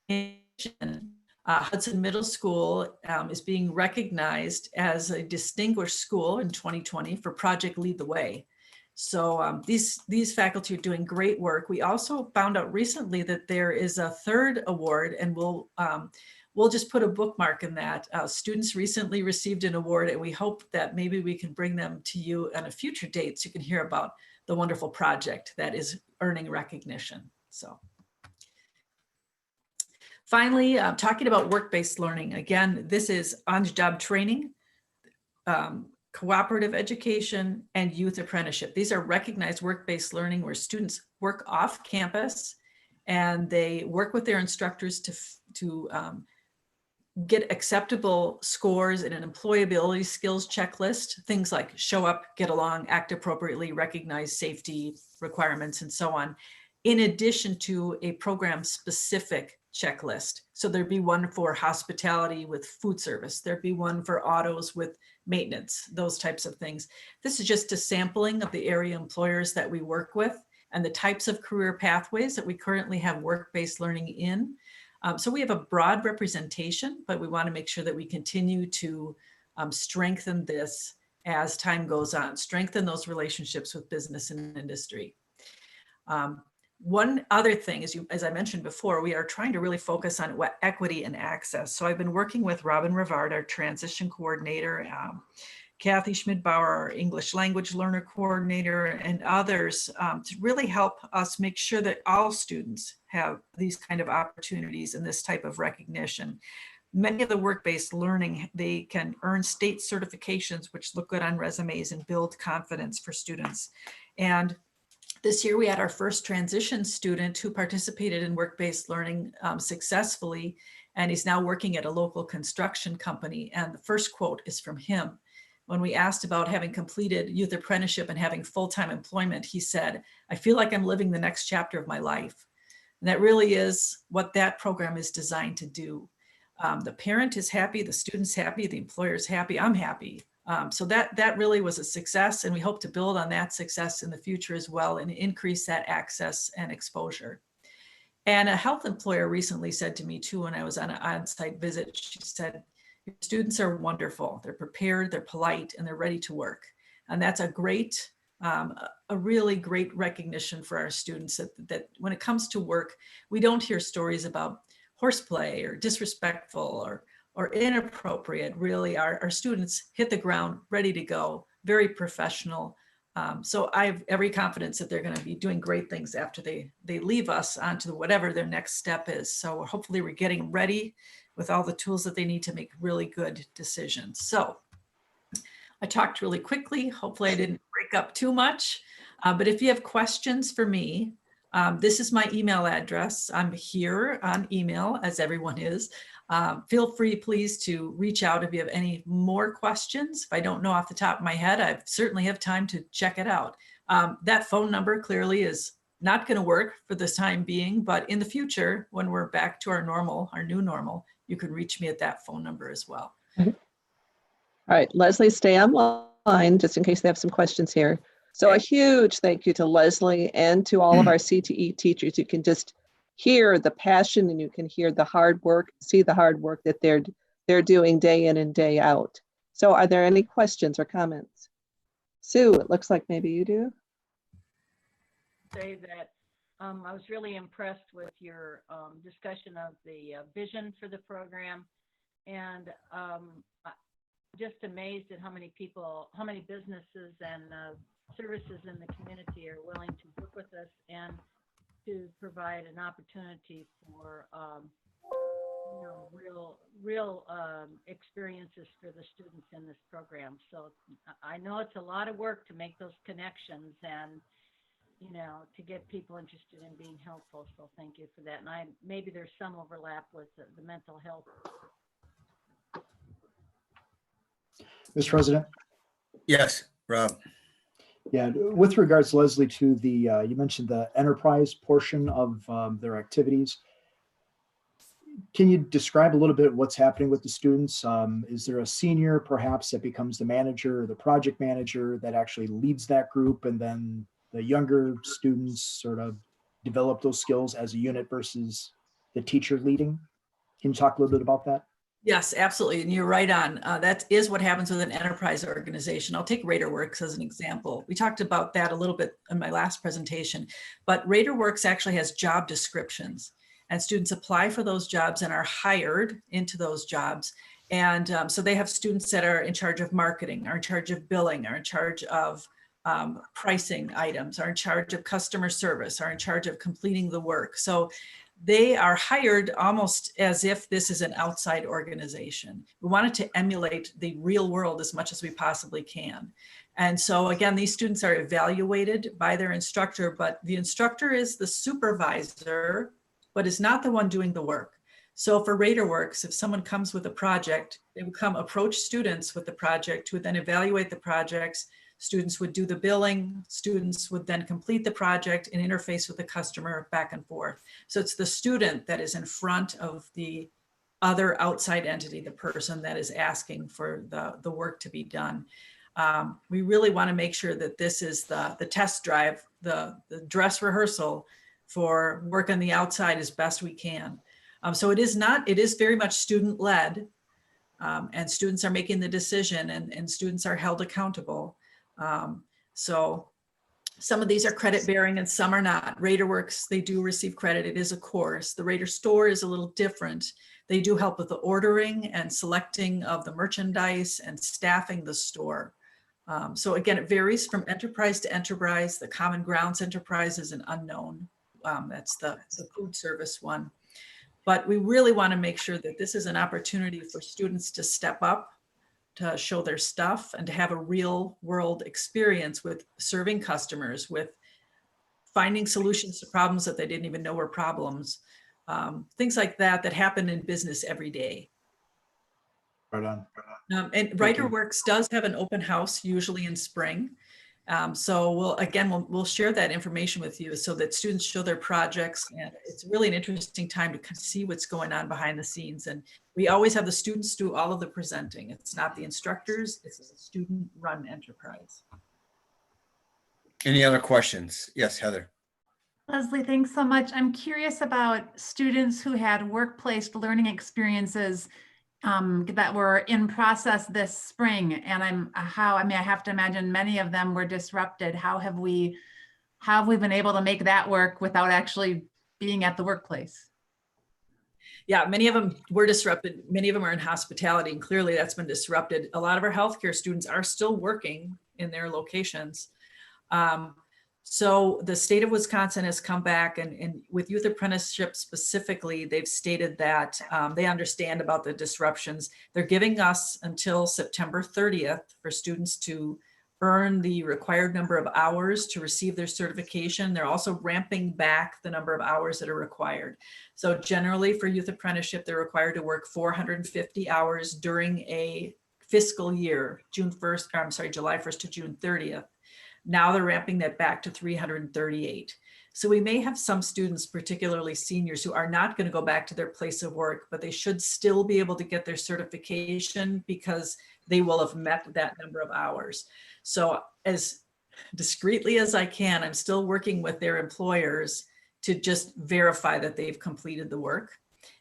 In addition, Hudson Middle School is being recognized as a distinguished school in 2020 for Project Lead the Way. So these faculty are doing great work. We also found out recently that there is a third award, and we'll just put a bookmark in that. Students recently received an award, and we hope that maybe we can bring them to you on a future date so you can hear about the wonderful project that is earning recognition. So finally, talking about work-based learning. Again, this is on-the-job training, cooperative education, and youth apprenticeship. These are recognized work-based learning where students work off campus and they work with their instructors to get acceptable scores in an employability skills checklist, things like show up, get along, act appropriately, recognize safety requirements, and so on, in addition to a program-specific checklist. So there'd be one for hospitality with food service. There'd be one for autos with maintenance, those types of things. This is just a sampling of the area employers that we work with and the types of career pathways that we currently have work-based learning in. So we have a broad representation, but we want to make sure that we continue to strengthen this as time goes on, strengthen those relationships with business and industry. One other thing is, as I mentioned before, we are trying to really focus on equity and access. So I've been working with Robin Rivard, our transition coordinator, Kathy Schmidbauer, our English language learner coordinator, and others to really help us make sure that all students have these kind of opportunities and this type of recognition. Many of the work-based learning, they can earn state certifications, which look good on resumes and build confidence for students. And this year we had our first transition student who participated in work-based learning successfully, and he's now working at a local construction company. And the first quote is from him. When we asked about having completed youth apprenticeship and having full-time employment, he said, "I feel like I'm living the next chapter of my life." And that really is what that program is designed to do. The parent is happy, the student's happy, the employer's happy, I'm happy. So that really was a success, and we hope to build on that success in the future as well and increase that access and exposure. And a health employer recently said to me too, when I was on an on-site visit, she said, "Your students are wonderful. They're prepared, they're polite, and they're ready to work." And that's a great, a really great recognition for our students that when it comes to work, we don't hear stories about horseplay or disrespectful or inappropriate. Really, our students hit the ground ready to go, very professional. So I have every confidence that they're going to be doing great things after they leave us onto whatever their next step is. So hopefully we're getting ready with all the tools that they need to make really good decisions. So I talked really quickly. Hopefully I didn't break up too much. But if you have questions for me, this is my email address. I'm here on email, as everyone is. Feel free, please, to reach out if you have any more questions. If I don't know off the top of my head, I certainly have time to check it out. That phone number clearly is not going to work for this time being, but in the future, when we're back to our new normal, you can reach me at that phone number as well. All right, Leslie, stay online just in case they have some questions here. So a huge thank you to Leslie and to all of our CTE teachers. You can just hear the passion and you can hear the hard work, see the hard work that they're doing day in and day out. So are there any questions or comments? Sue, it looks like maybe you do. Say that I was really impressed with your discussion of the vision for the program, and just amazed at how many people, how many businesses and services in the community are willing to work with us and to provide an opportunity for real experiences for the students in this program. So I know it's a lot of work to make those connections and to get people interested in being helpful. So thank you for that. And maybe there's some overlap with the mental health. Mr. President? Yes, Rob. Yeah, with regards, Leslie, to the, you mentioned the enterprise portion of their activities. Can you describe a little bit what's happening with the students? Is there a senior perhaps that becomes the manager or the project manager that actually leads that group, and then the younger students sort of develop those skills as a unit versus the teacher leading? Can you talk a little bit about that? Yes, absolutely. And you're right on. That is what happens with an enterprise organization. I'll take RadarWorks as an example. We talked about that a little bit in my last presentation, but RadarWorks actually has job descriptions, and students apply for those jobs and are hired into those jobs. And so they have students that are in charge of marketing, are in charge of billing, are in charge of pricing items, are in charge of customer service, are in charge of completing the work. So they are hired almost as if this is an outside organization. We wanted to emulate the real world as much as we possibly can. And so again, these students are evaluated by their instructor, but the instructor is the supervisor, but is not the one doing the work. So for RadarWorks, if someone comes with a project, they would come approach students with the project who would then evaluate the projects. Students would do the billing, students would then complete the project and interface with the customer back and forth. So it's the student that is in front of the other outside entity, the person that is asking for the work to be done. We really want to make sure that this is the test drive, the dress rehearsal for work on the outside as best we can. So it is very much student led, and students are making the decision, and students are held accountable. So some of these are credit bearing and some are not. RadarWorks, they do receive credit. It is a course. The Radar Store is a little different. They do help with the ordering and selecting of the merchandise and staffing the store. So again, it varies from enterprise to enterprise. The Common Grounds enterprise is an unknown. That's the food service one. But we really want to make sure that this is an opportunity for students to step up, to show their stuff, and to have a real world experience with serving customers, with finding solutions to problems that they didn't even know were problems. Things like that happen in business every day. Right on. And RadarWorks does have an open house, usually in spring. So we'll share that information with you so that students show their projects, and it's really an interesting time to see what's going on behind the scenes. And we always have the students do all of the presenting. It's not the instructors, it's a student-run enterprise. Any other questions? Yes, Heather. Leslie, thanks so much. I'm curious about students who had workplace learning experiences that were in process this spring, and I have to imagine many of them were disrupted. How have we been able to make that work without actually being at the workplace? Yeah, many of them were disrupted. Many of them are in hospitality, and clearly that's been disrupted. A lot of our healthcare students are still working in their locations. So the state of Wisconsin has come back, and with youth apprenticeship specifically, they've stated that they understand about the disruptions. They're giving us until September 30th for students to earn the required number of hours to receive their certification. They're also ramping back the number of hours that are required. So generally for youth apprenticeship, they're required to work 450 hours during a fiscal year, July 1st to June 30th. Now they're ramping that back to 338. So we may have some students, particularly seniors, who are not going to go back to their place of work, but they should still be able to get their certification because they will have met that number of hours. So as discreetly as I can, I'm still working with their employers to just verify that they've completed the work.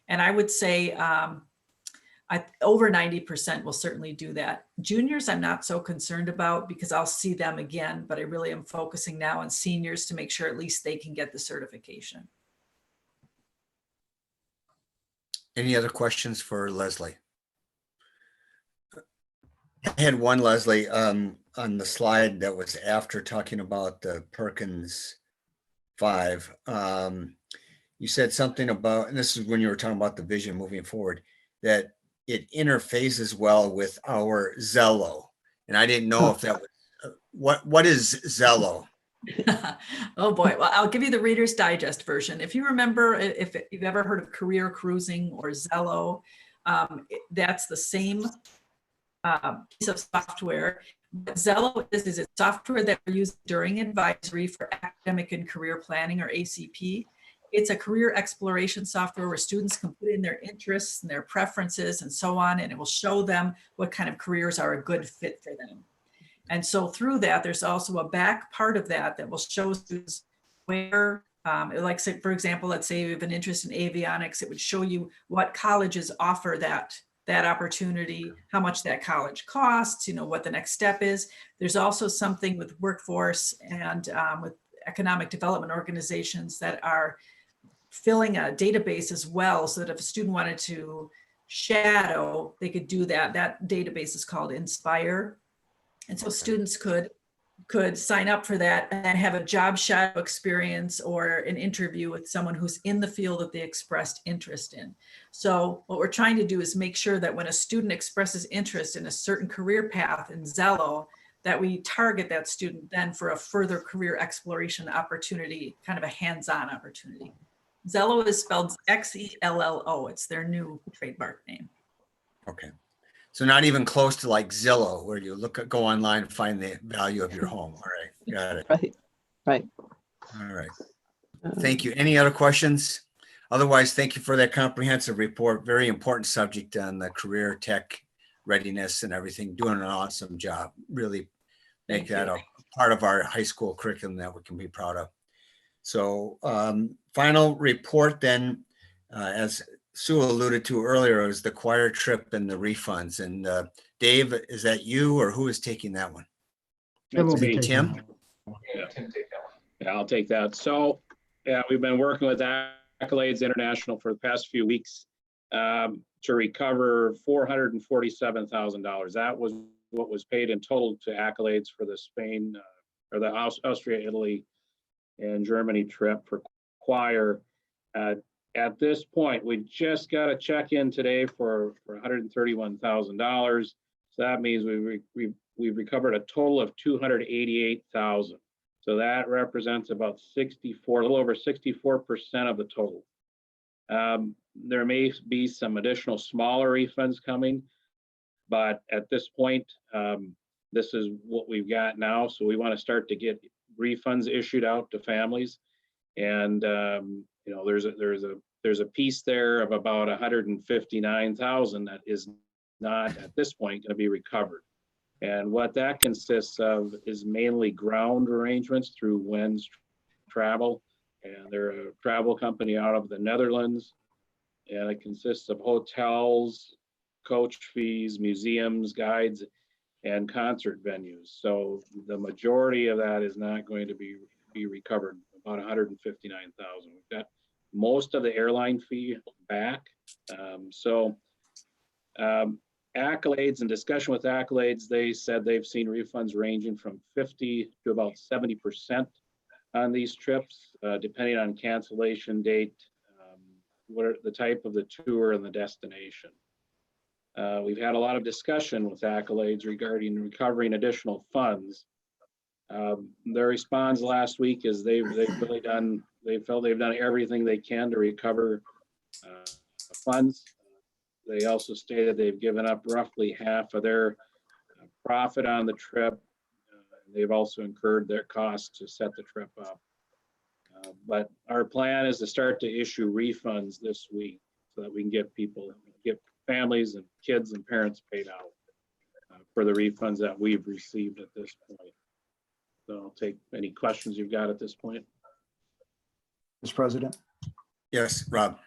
And I would say over 90% will certainly do that. Juniors, I'm not so concerned about because I'll see them again, but I really am focusing now on seniors to make sure at least they can get the certification. Any other questions for Leslie? I had one, Leslie, on the slide that was after talking about the Perkins 5. You said something about, and this is when you were talking about the vision moving forward, that it interfaces well with our Zello. And I didn't know if that was, what is Zello? Oh boy, well, I'll give you the Reader's Digest version. If you remember, if you've ever heard of Career Cruising or Zello, that's the same piece of software. What Zello is it's software that we use during advisory for academic and career planning, or ACP. It's a career exploration software where students can put in their interests and their preferences and so on, and it will show them what kind of careers are a good fit for them. And so through that, there's also a back part of that that will show students where Like, say, for example, let's say you have an interest in avionics, it would show you what colleges offer that opportunity, how much that college costs, what the next step is. There's also something with workforce and with economic development organizations that are filling a database as well, so that if a student wanted to shadow, they could do that. That database is called Inspire. And so students could sign up for that and then have a job shadow experience or an interview with someone who's in the field that they expressed interest in. So what we're trying to do is make sure that when a student expresses interest in a certain career path in Zello, that we target that student then for a further career exploration opportunity, kind of a hands-on opportunity. Zello is spelled Xello. It's their new trademark name. Okay. So not even close to like Zillow, where you go online and find the value of your home. All right. Got it. Right. All right. Thank you. Any other questions? Otherwise, thank you for that comprehensive report. Very important subject on the career tech readiness and everything. Doing an awesome job. Really make that a part of our high school curriculum that we can be proud of. So final report then, as Sue alluded to earlier, is the choir trip and the refunds. And Dave, is that you or who is taking that one? Tim will be taking Tim? that one. Yeah, I'll take that. So, yeah, we've been working with Accolades International for the past few weeks to recover $447,000. That was what was paid in total to Accolades for the Spain or the Austria, Italy, and Germany trip for choir. At this point, we just got a check in today for $131,000. So that means we've recovered a total of $288,000. So that represents about a little over 64% of the total. There may be some additional smaller refunds coming, but at this point, this is what we've got now. So we want to start to get refunds issued out to families, and there's a piece there of about 159,000 that is not at this point going to be recovered. And what that consists of is mainly ground arrangements through WENS Travel, and they're a travel company out of the Netherlands, and it consists of hotels, coach fees, museums, guides, and concert venues. So the majority of that is not going to be recovered, about 159,000. We've got most of the airline fee back. Accolades, in discussion with Accolades, they said they've seen refunds ranging from 50 to about 70% on these trips, depending on cancellation date, what are the type of the tour and the destination. We've had a lot of discussion with Accolades regarding recovering additional funds. Their response last week is they felt they've done everything they can to recover funds. They also stated they've given up roughly half of their profit on the trip. They've also incurred their costs to set the trip up. But our plan is to start to issue refunds this week so that we can get families and kids and parents paid out for the refunds that we've received at this point. So I'll take any questions you've got at this point. Mr. President. Yes, Rob.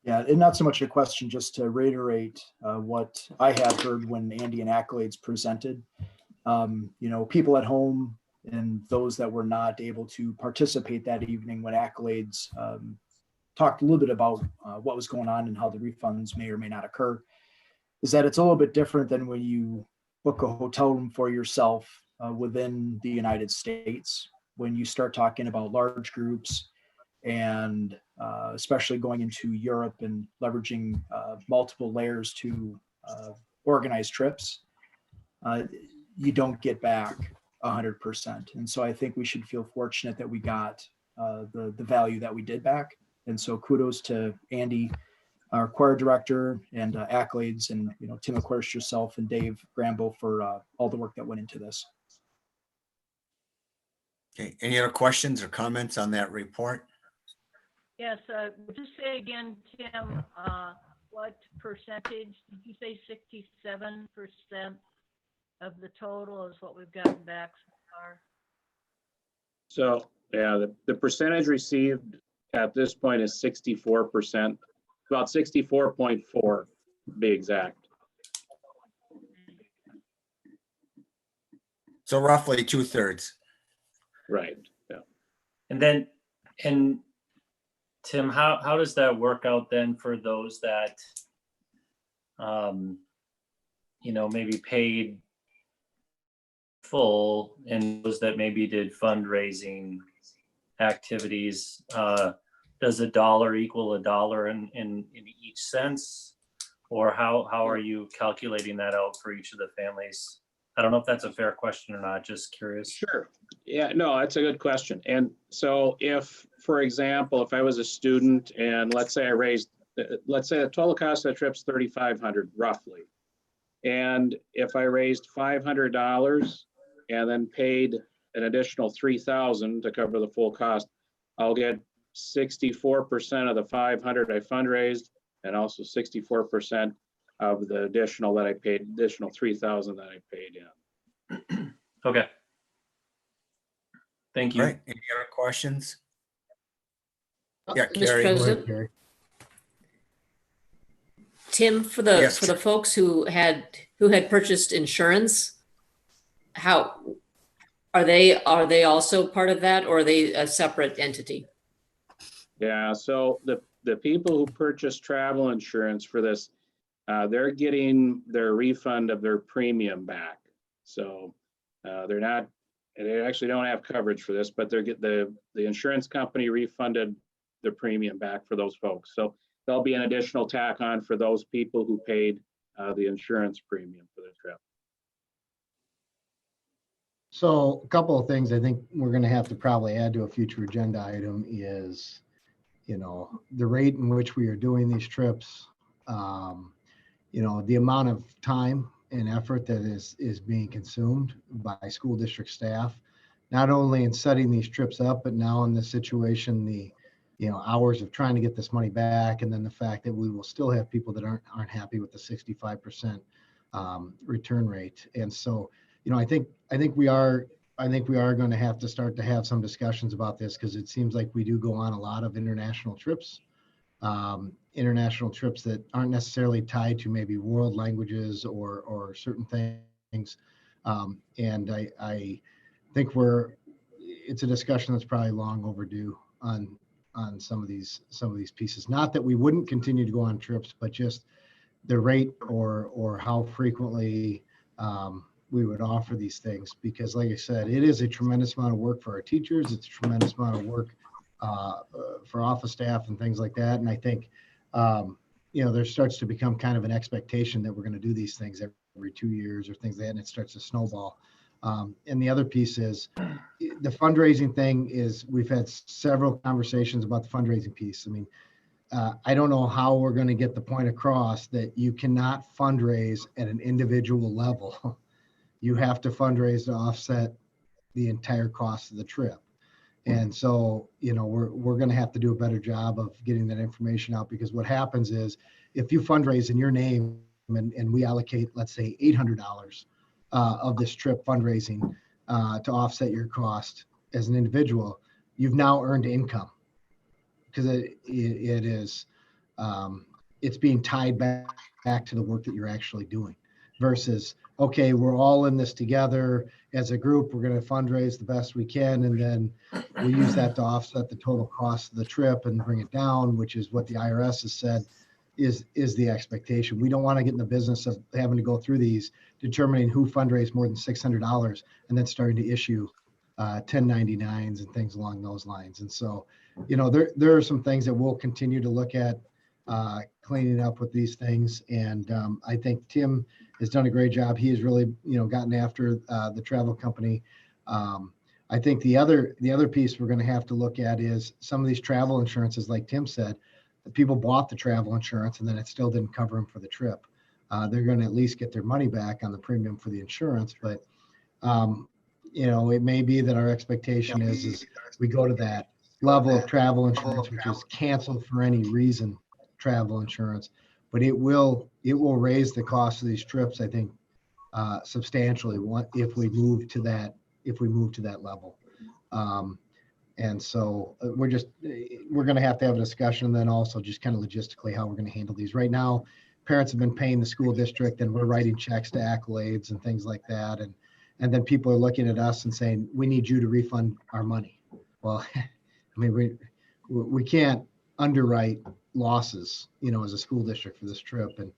Yeah, and not so much a question, just to reiterate what I had heard when Andy and Accolades presented. People at home and those that were not able to participate that evening when Accolades talked a little bit about what was going on and how the refunds may or may not occur, is that it's a little bit different than when you book a hotel room for yourself within the United States. When you start talking about large groups and especially going into Europe and leveraging multiple layers to organize trips, you don't get back 100%. And so I think we should feel fortunate that we got the value that we did back. And so kudos to Andy, our choir director, and Accolades, and Tim, of course, yourself, and Dave Grambo for all the work that went into this. Okay. Any other questions or comments on that report? Yes, just say again, Tim, what percentage, did you say 67% of the total is what we've gotten back so far? So Yeah, the percentage received at this point is 64%, about 64.4 to be exact. So roughly 2/3. Right, yeah. And then, and Tim, how does that work out then for those that, maybe paid full and those that maybe did fundraising activities? Does a dollar equal a dollar in each sense? Or how are you calculating that out for each of the families? I don't know if that's a fair question or not, just curious. Sure. Yeah, no, that's a good question. And so if, for example, if I was a student and let's say the total cost of the trip's $3,500 roughly. And if I raised $500 and then paid an additional $3,000 to cover the full cost, I'll get 64% of the $500 I fundraised and also 64% of the additional that I paid, additional $3,000 that I paid in. Okay. Thank you. All right, any other questions? Yeah, Mr. Carrie. President, Tim, for the Yes. for the folks who had purchased insurance, how are they also part of that, or are they a separate entity? Yeah, so the people who purchase travel insurance for this, they're getting their refund of their premium back. So they actually don't have coverage for this, but the insurance company refunded the premium back for those folks. So there'll be an additional tack on for those people who paid the insurance premium for the trip. So a couple of things I think we're going to have to probably add to a future agenda item is, the rate in which we are doing these trips, the amount of time and effort that is being consumed by school district staff, not only in setting these trips up, but now in this situation, the hours of trying to get this money back, and then the fact that we will still have people that aren't happy with the 65% return rate. And so, I think we are going to have to start to have some discussions about this, because it seems like we do go on a lot of international trips that aren't necessarily tied to maybe world languages or certain things. And I think it's a discussion that's probably long overdue on some of these pieces. Not that we wouldn't continue to go on trips, but just the rate or how frequently we would offer these things. Because like I said, it is a tremendous amount of work for our teachers. It's a tremendous amount of work for office staff and things like that. And I think, there starts to become kind of an expectation that we're going to do these things every 2 years or things like that, and it starts to snowball. And the other piece is the fundraising thing is, we've had several conversations about the fundraising piece. I mean, I don't know how we're going to get the point across that you cannot fundraise at an individual level. You have to fundraise to offset the entire cost of the trip. And so, we're going to have to do a better job of getting that information out, because what happens is, if you fundraise in your name and we allocate, let's say $800 of this trip fundraising to offset your cost as an individual, you've now earned income, because it's being tied back to the work that you're actually doing, versus, okay, we're all in this together as a group, we're going to fundraise the best we can, and then we use that to offset the total cost of the trip and bring it down, which is what the IRS has said is the expectation. We don't want to get in the business of having to go through these, determining who fundraised more than $600 and then starting to issue 1099s and things along those lines. And so, there are some things that we'll continue to look at cleaning up with these things. And I think Tim has done a great job. He has really, gotten after the travel company. I think the other piece we're going to have to look at is some of these travel insurances, like Tim said, the people bought the travel insurance and then it still didn't cover them for the trip. They're going to at least get their money back on the premium for the insurance. But, it may be that our expectation is we go to that level of travel insurance, which is canceled for any reason travel insurance, but it will raise the cost of these trips, I think, substantially if we move to that level. And so we're going to have a discussion, and then also just kind of logistically how we're going to handle these. Right now, parents have been paying the school district, and we're writing checks to accolades and things like that. And then people are looking at us and saying, we need you to refund our money. Well, I mean, we can't underwrite losses, as a school district for this trip. And,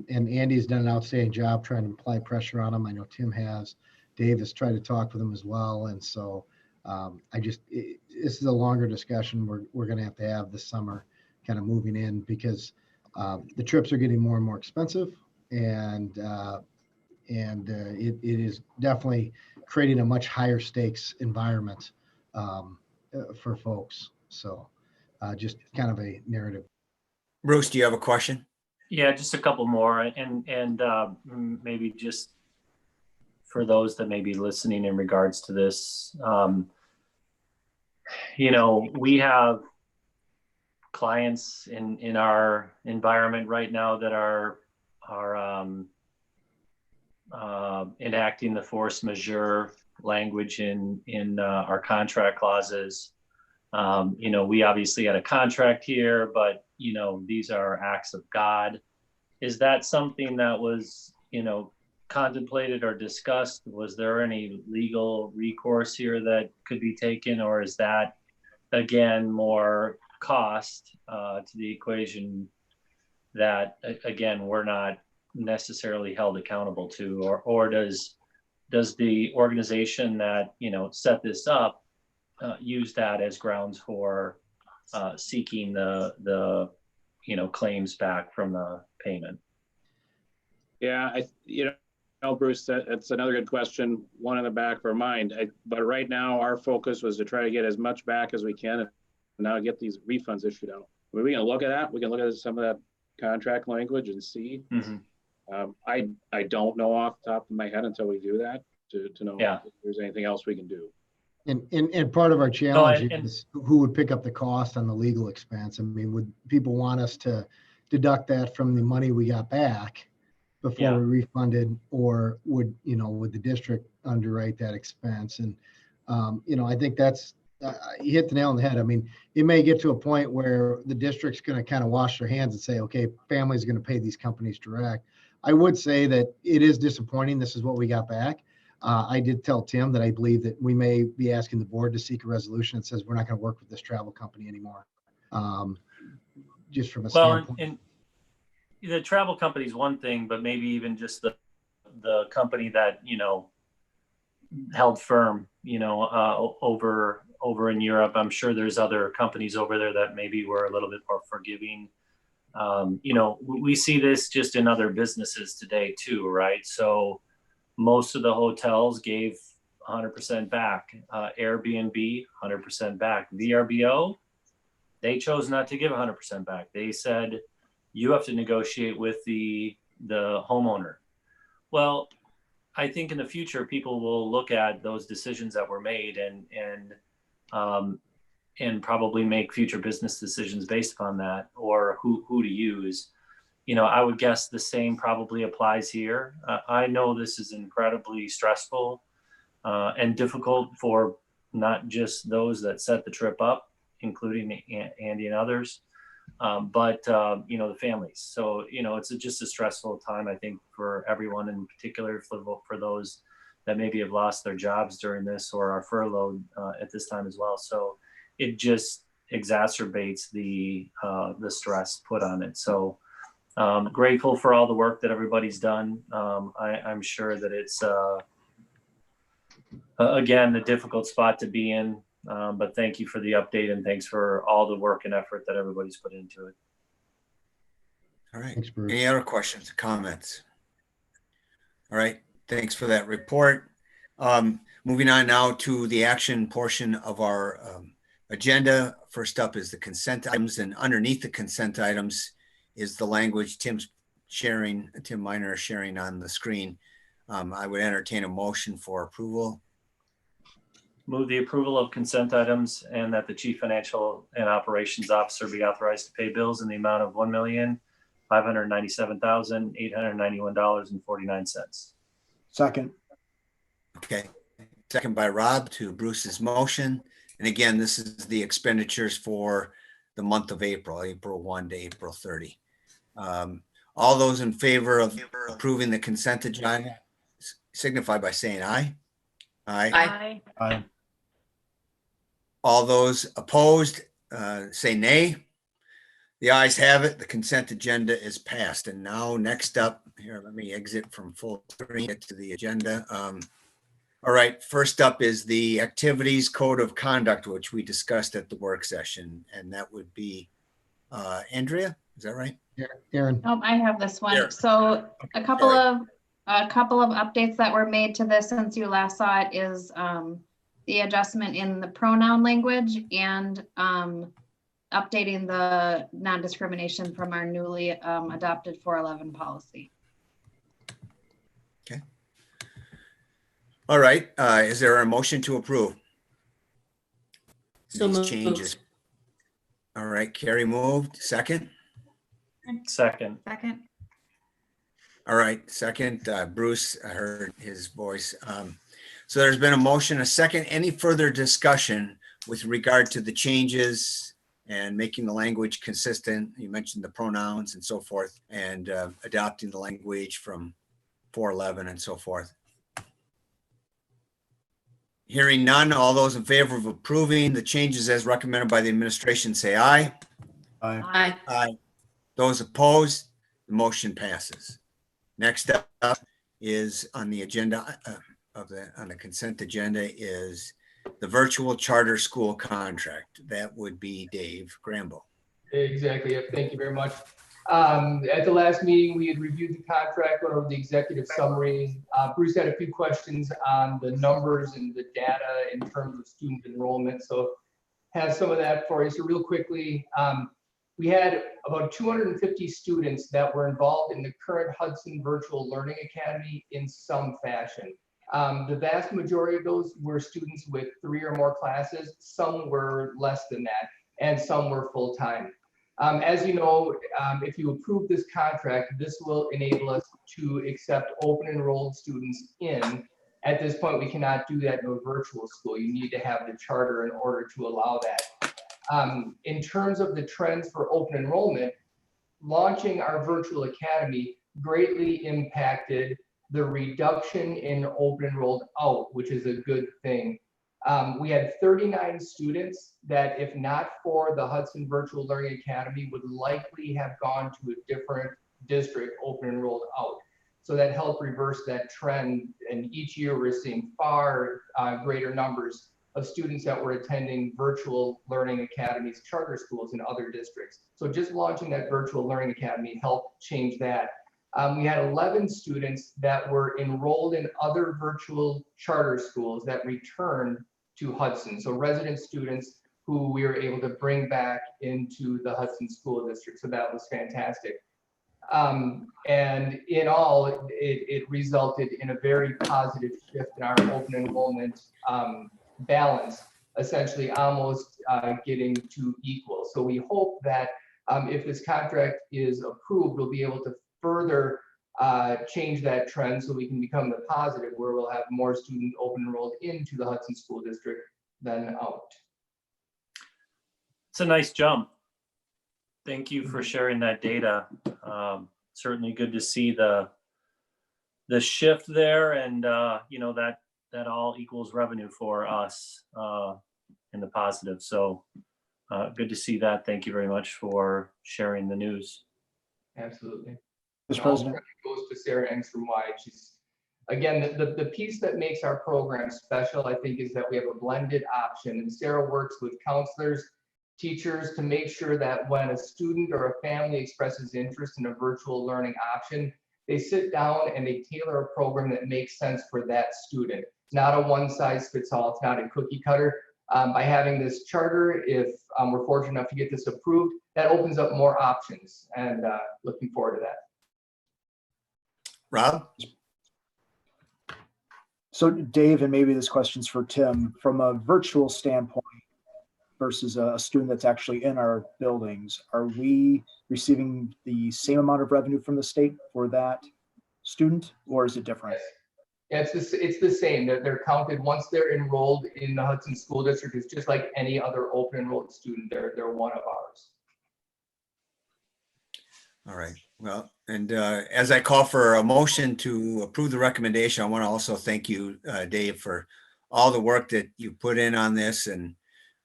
and Andy's done an outstanding job trying to apply pressure on them. I know Tim has. Dave has tried to talk with them as well. And so this is a longer discussion we're going to have this summer, kind of moving in, because the trips are getting more and more expensive, and it is definitely creating a much higher stakes environment for folks. So just kind of a narrative. Bruce, do you have a question? Yeah, just a couple more, and maybe just for those that may be listening in regards to this, we have clients in our environment right now that are enacting the force majeure language in our contract clauses. We obviously had a contract here, but these are acts of God. Is that something that was contemplated or discussed? Was there any legal recourse here that could be taken, or is that again more cost to the equation that again we're not necessarily held accountable to, or does the organization that set this up use that as grounds for seeking the claims back from the payment? Yeah, Bruce, that's another good question, one in the back of our mind. But right now, our focus was to try to get as much back as we can and now get these refunds issued out. I mean, we can look at that. We can look at some of that contract language and see. Mm-hmm. I don't know off the top of my head until we do that to know if there's anything else we can do. And part of our challenge is who would pick up the cost on the legal expense. I mean, would people want us to deduct that from the money we got back before we refunded, or would the district underwrite that expense? And I think that's you hit the nail on the head. I mean, it may get to a point where the district's going to kind of wash their hands and say, okay, family's going to pay these companies direct. I would say that it is disappointing. This is what we got back. I did tell Tim that I believe that we may be asking the board to seek a resolution that says we're not going to work with this travel company anymore. Just from a standpoint. And the travel company is one thing, but maybe even just the company that held firm, over in Europe. I'm sure there's other companies over there that maybe were a little bit more forgiving. We see this just in other businesses today too, right? So most of the hotels gave 100% back. Airbnb, 100% back. VRBO, they chose not to give 100% back. They said, you have to negotiate with the homeowner. Well, I think in the future, people will look at those decisions that were made and probably make future business decisions based upon that, or who to use. I would guess the same probably applies here. I know this is incredibly stressful and difficult for not just those that set the trip up, including Andy and others, but the families. So it's just a stressful time, I think, for everyone, in particular for those that maybe have lost their jobs during this or are furloughed at this time as well. So it just exacerbates the stress put on it. So grateful for all the work that everybody's done. I'm sure that it's again a difficult spot to be in. But thank you for the update, and thanks for all the work and effort that everybody's put into it. All right. Thanks, Bruce. Any other questions or comments? All right. Thanks for that report. Moving on now to the action portion of our agenda. First up is the consent items, and underneath the consent items is the language Tim Miner is sharing on the screen. I would entertain a motion for approval. Move the approval of consent items, and that the Chief Financial and Operations Officer be authorized to pay bills in the amount of $1,597,891.49. Second. Okay. Second by Rob to Bruce's motion. And again, this is the expenditures for the month of April, April 1 to April 30. All those in favor of approving the consent agenda signify by saying aye. Aye. Aye. All those opposed, say nay. The ayes have it. The consent agenda is passed. And now next up here, let me exit from full screen, get to the agenda. All right, first up is the activities code of conduct, which we discussed at the work session. And that would be Andrea, is that right? Aaron. I have this one. Here. So a couple of updates that were made to this since you last saw it is the adjustment in the pronoun language and updating the non-discrimination from our newly adopted 411 policy. Okay. All right. Is there a motion to approve So these moved. changes? All right, Carrie moved. Second. Second. Second. All right, second. Bruce, I heard his voice. So there's been a motion, a second. Any further discussion with regard to the changes and making the language consistent? You mentioned the pronouns and so forth, and adopting the language from 411 and so forth. Hearing none, all those in favor of approving the changes as recommended by the administration say aye. Aye. Aye. Those opposed, the motion passes. Next up is on the agenda on the consent agenda is the virtual charter school contract. That would be Dave Grambo. Exactly. Yep. Thank you very much. At the last meeting, we had reviewed the contract, went over the executive summary. Bruce had a few questions on the numbers and the data in terms of student enrollment. So have some of that for you. So real quickly, we had about 250 students that were involved in the current Hudson Virtual Learning Academy in some fashion. The vast majority of those were students with 3 or more classes. Some were less than that, and some were full-time. As you know, if you approve this contract, this will enable us to accept open enrolled students in. At this point, we cannot do that in a virtual school. You need to have the charter in order to allow that. In terms of the trends for open enrollment, launching our virtual academy greatly impacted the reduction in open enrolled out, which is a good thing. We had 39 students that, if not for the Hudson Virtual Learning Academy, would likely have gone to a different district open enrolled out. So that helped reverse that trend. And each year we're seeing far greater numbers of students that were attending virtual learning academies, charter schools in other districts. So just launching that virtual learning academy helped change that. We had 11 students that were enrolled in other virtual charter schools that returned to Hudson. So resident students who we were able to bring back into the Hudson School District. So that was fantastic. And in all, it resulted in a very positive shift in our open enrollment balance, essentially almost getting to equal. So we hope that if this contract is approved, we'll be able to further change that trend so we can become the positive where we'll have more students open enrolled into the Hudson School District than out. It's a nice jump. Thank you for sharing that data. Certainly good to see the shift there, and you know, that all equals revenue for us in the positive. So good to see that. Thank you very much for sharing the news. Absolutely. Mr. President. Goes to Sarah Engstrom-White. She's, again, the piece that makes our program special, I think, is that we have a blended option. And Sarah works with counselors, teachers to make sure that when a student or a family expresses interest in a virtual learning option, they sit down and they tailor a program that makes sense for that student. It's not a one-size-fits-all. It's not a cookie cutter. By having this charter, if we're fortunate enough to get this approved, that opens up more options, and looking forward to that. Rob? So Dave, and maybe this question's for Tim, from a virtual standpoint versus a student that's actually in our buildings, are we receiving the same amount of revenue from the state for that student, or is it different? Yeah, it's the same. They're counted once they're enrolled in the Hudson School District. It's just like any other open enrolled student. They're one of ours. All right. Well, and as I call for a motion to approve the recommendation, I want to also thank you, Dave, for all the work that you put in on this and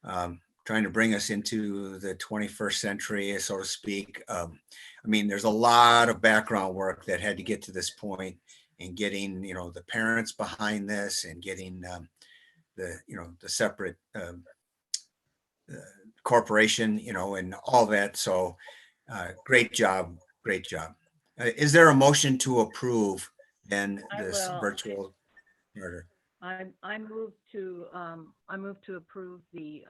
trying to bring us into the 21st century, so to speak. I mean, there's a lot of background work that had to get to this point, and getting, the parents behind this, and getting the separate corporation, and all that. So great job. Great job. Is there a motion to approve then this virtual charter? I move to approve the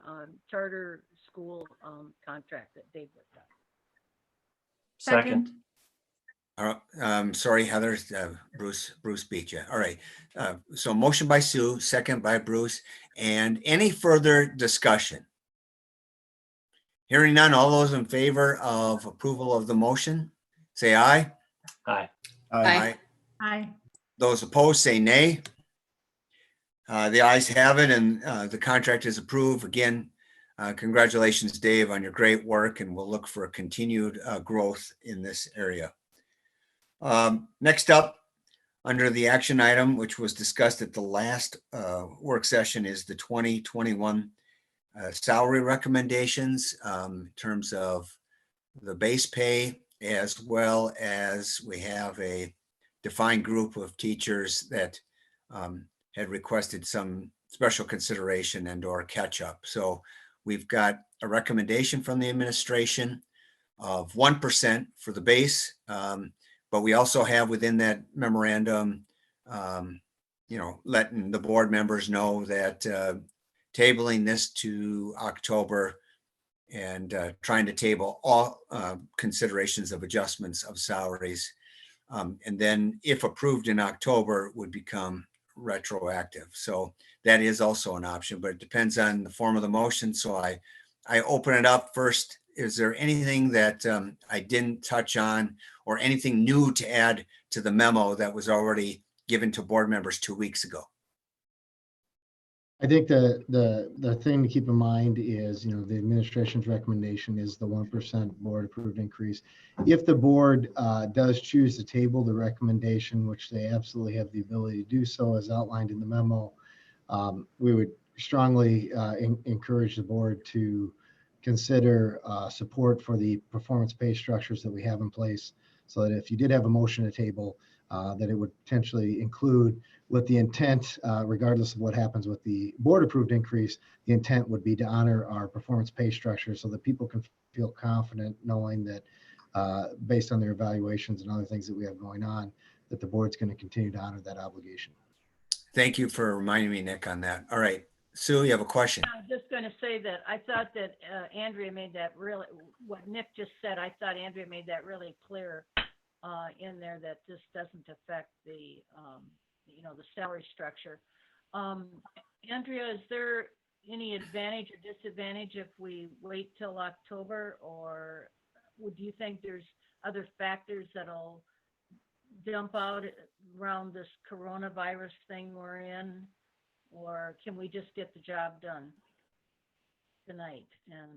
charter school contract that Dave looked at. Second. Sorry, Heather, Bruce beat you. All right. So motion by Sue, second by Bruce. And any further discussion? Hearing none, all those in favor of approval of the motion, say aye. Aye. Aye. Aye. Those opposed, say nay. The ayes have it, and the contract is approved. Again, congratulations, Dave, on your great work, and we'll look for continued growth in this area. Next up, under the action item, which was discussed at the last work session, is the 2021 salary recommendations in terms of the base pay, as well as we have a defined group of teachers that had requested some special consideration and or catch up. So we've got a recommendation from the administration of 1% for the base. But we also have within that memorandum, letting the board members know that tabling this to October and trying to table all considerations of adjustments of salaries. And then if approved in October, would become retroactive. So that is also an option, but it depends on the form of the motion. So I open it up first. Is there anything that I didn't touch on, or anything new to add to the memo that was already given to board members 2 weeks ago? I think the thing to keep in mind is, the administration's recommendation is the 1% board approved increase. If the board does choose to table the recommendation, which they absolutely have the ability to do so, as outlined in the memo, we would strongly encourage the board to consider support for the performance pay structures that we have in place, so that if you did have a motion to table, that it would potentially include, with the intent, regardless of what happens with the board approved increase, the intent would be to honor our performance pay structure so that people can feel confident knowing that based on their evaluations and other things that we have going on, that the board's going to continue to honor that obligation. Thank you for reminding me, Nick, on that. All right. Sue, you have a question? I was just going to say that I thought that Andrea made that really, what Nick just said, I thought Andrea made that really clear in there, that this doesn't affect the, the salary structure. Andrea, is there any advantage or disadvantage if we wait till October, or do you think there's other factors that'll jump out around this coronavirus thing we're in? Or can we just get the job done tonight? And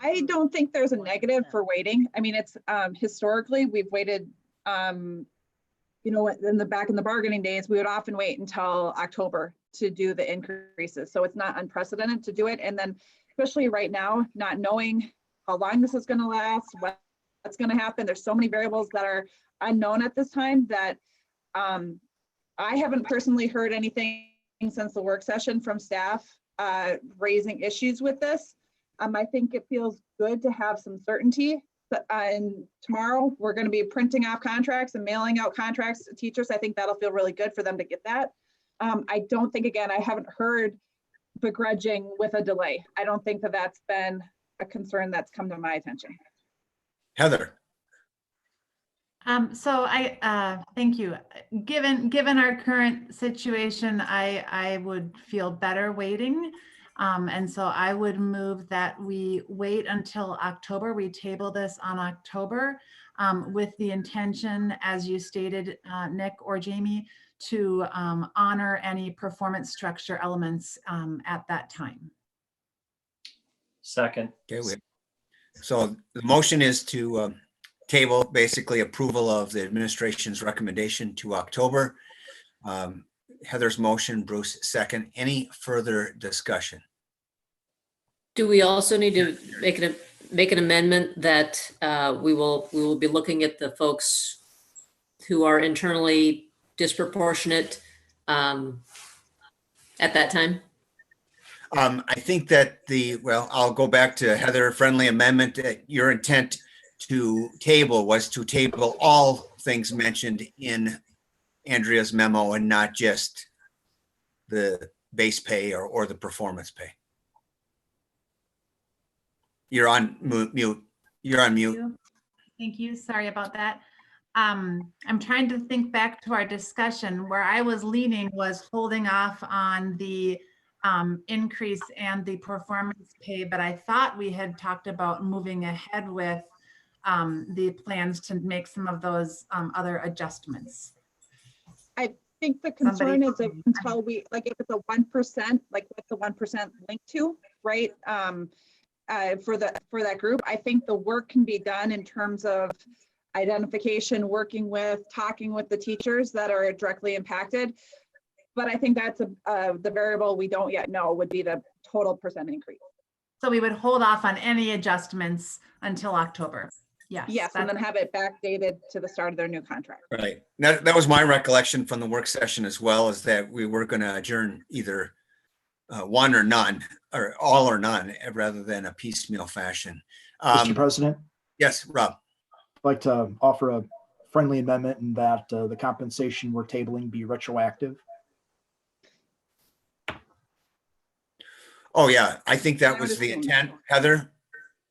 I don't think there's a negative for waiting. I mean, it's historically we've waited, in the bargaining days, we would often wait until October to do the increases. So it's not unprecedented to do it. And then especially right now, not knowing how long this is going to last, what's going to happen. There's so many variables that are unknown at this time that I haven't personally heard anything since the work session from staff raising issues with this. I think it feels good to have some certainty. And tomorrow we're going to be printing off contracts and mailing out contracts to teachers. I think that'll feel really good for them to get that. I don't think, again, I haven't heard begrudging with a delay. I don't think that that's been a concern that's come to my attention. Heather. So thank you. Given our current situation, I would feel better waiting. And so I would move that we wait until October. We table this on October with the intention, as you stated, Nick or Jamie, to honor any performance structure elements at that time. Second. Okay, so the motion is to table basically approval of the administration's recommendation to October. Heather's motion, Bruce second. Any further discussion? Do we also need to make an amendment that we will be looking at the folks who are internally disproportionate at that time? I think that I'll go back to Heather, friendly amendment. Your intent to table was to table all things mentioned in Andrea's memo and not just the base pay or the performance pay. You're on mute. You're on mute. Thank you. Sorry about that. I'm trying to think back to our discussion. Where I was leaning was holding off on the increase and the performance pay, but I thought we had talked about moving ahead with the plans to make some of those other adjustments. I think the concern is that until we, like, if it's a 1%, like what's the 1% linked to, right? For that group, I think the work can be done in terms of identification, working with, talking with the teachers that are directly impacted. But I think that's the variable we don't yet know would be the total percent increase. So we would hold off on any adjustments until October. Yes, and then have it backdated to the start of their new contract. Right. That was my recollection from the work session as well, is that we were going to adjourn either one or none, or all or none, rather than a piecemeal fashion. Mr. President? Yes, Rob. I'd like to offer a friendly amendment in that the compensation we're tabling be retroactive. Oh, yeah. I think that was the intent, Heather.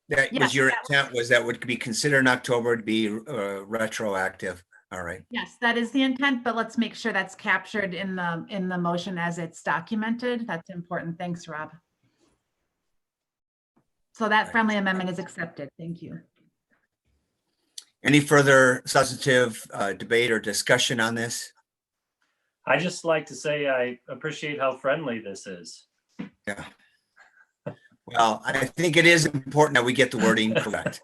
That was your intent, was that would be considered in October to be retroactive. All right. Yes, that is the intent, but let's make sure that's captured in the motion as it's documented. That's important. Thanks, Rob. So that friendly amendment is accepted. Thank you. Any further substantive debate or discussion on this? I just like to say I appreciate how friendly this is. Yeah. Well, I think it is important that we get the wording correct,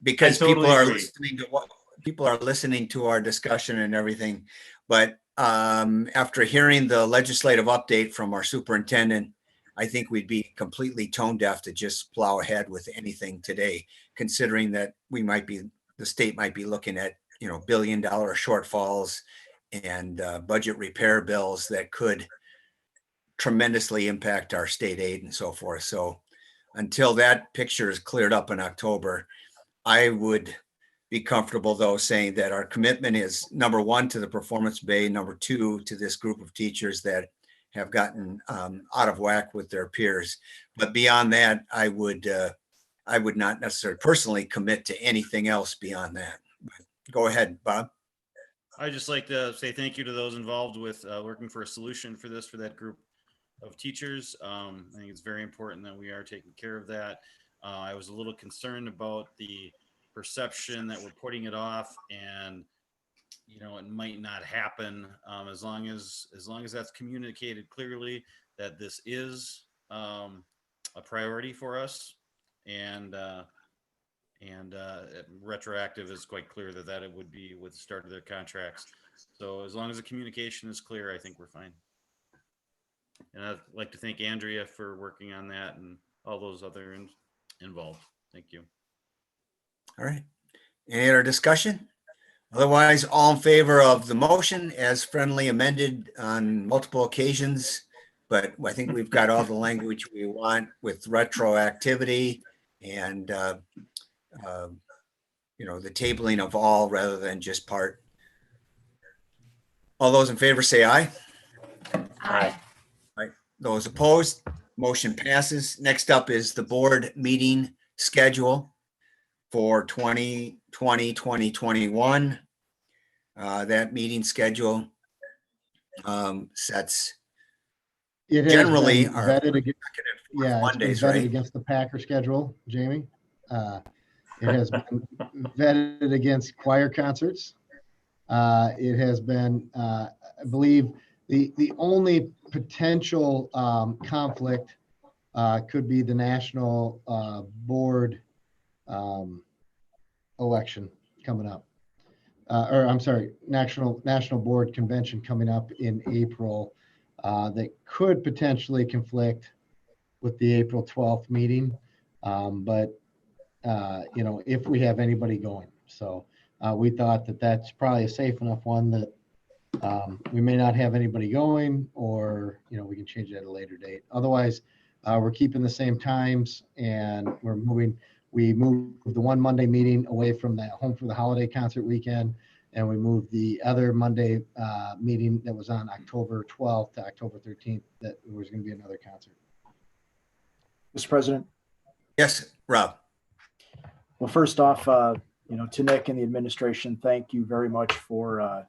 because people are listening to our discussion and everything. But after hearing the legislative update from our superintendent, I think we'd be completely tone deaf to just plow ahead with anything today, considering that the state might be looking at, $1 billion shortfalls and budget repair bills that could tremendously impact our state aid and so forth. So until that picture is cleared up in October, I would be comfortable, though, saying that our commitment is, number one, to the performance pay, number two, to this group of teachers that have gotten out of whack with their peers. But beyond that, I would not necessarily personally commit to anything else beyond that. Go ahead, Bob. I'd just like to say thank you to those involved with working for a solution for that group of teachers. I think it's very important that we are taking care of that. I was a little concerned about the perception that we're putting it off, and it might not happen as long as that's communicated clearly that this is a priority for us, and retroactive is quite clear that it would be with the start of their contracts. So as long as the communication is clear, I think we're fine. And I'd like to thank Andrea for working on that and all those other involved. Thank you. All right. Any other discussion? Otherwise, all in favor of the motion as friendly amended on multiple occasions, but I think we've got all the language we want with retroactivity and, the tabling of all rather than just part. All those in favor say aye. Aye. Right. Those opposed, motion passes. Next up is the board meeting schedule for 2020-2021. That meeting schedule sets generally are vetted against, Mondays, vetted right? against the Packer schedule, Jamie. It has been vetted against choir concerts. It has been, I believe, the only potential conflict could be the national board election coming up. Or I'm sorry, national board convention coming up in April that could potentially conflict with the April 12th meeting. But if we have anybody going. So we thought that that's probably a safe enough one that we may not have anybody going, or, we can change it at a later date. Otherwise, we're keeping the same times, and we moved the one Monday meeting away from that Home for the Holiday concert weekend, and we moved the other Monday meeting that was on October 12th to October 13th, that there was going to be another concert. Mr. President? Yes, Rob. Well, first off, to Nick and the administration, thank you very much for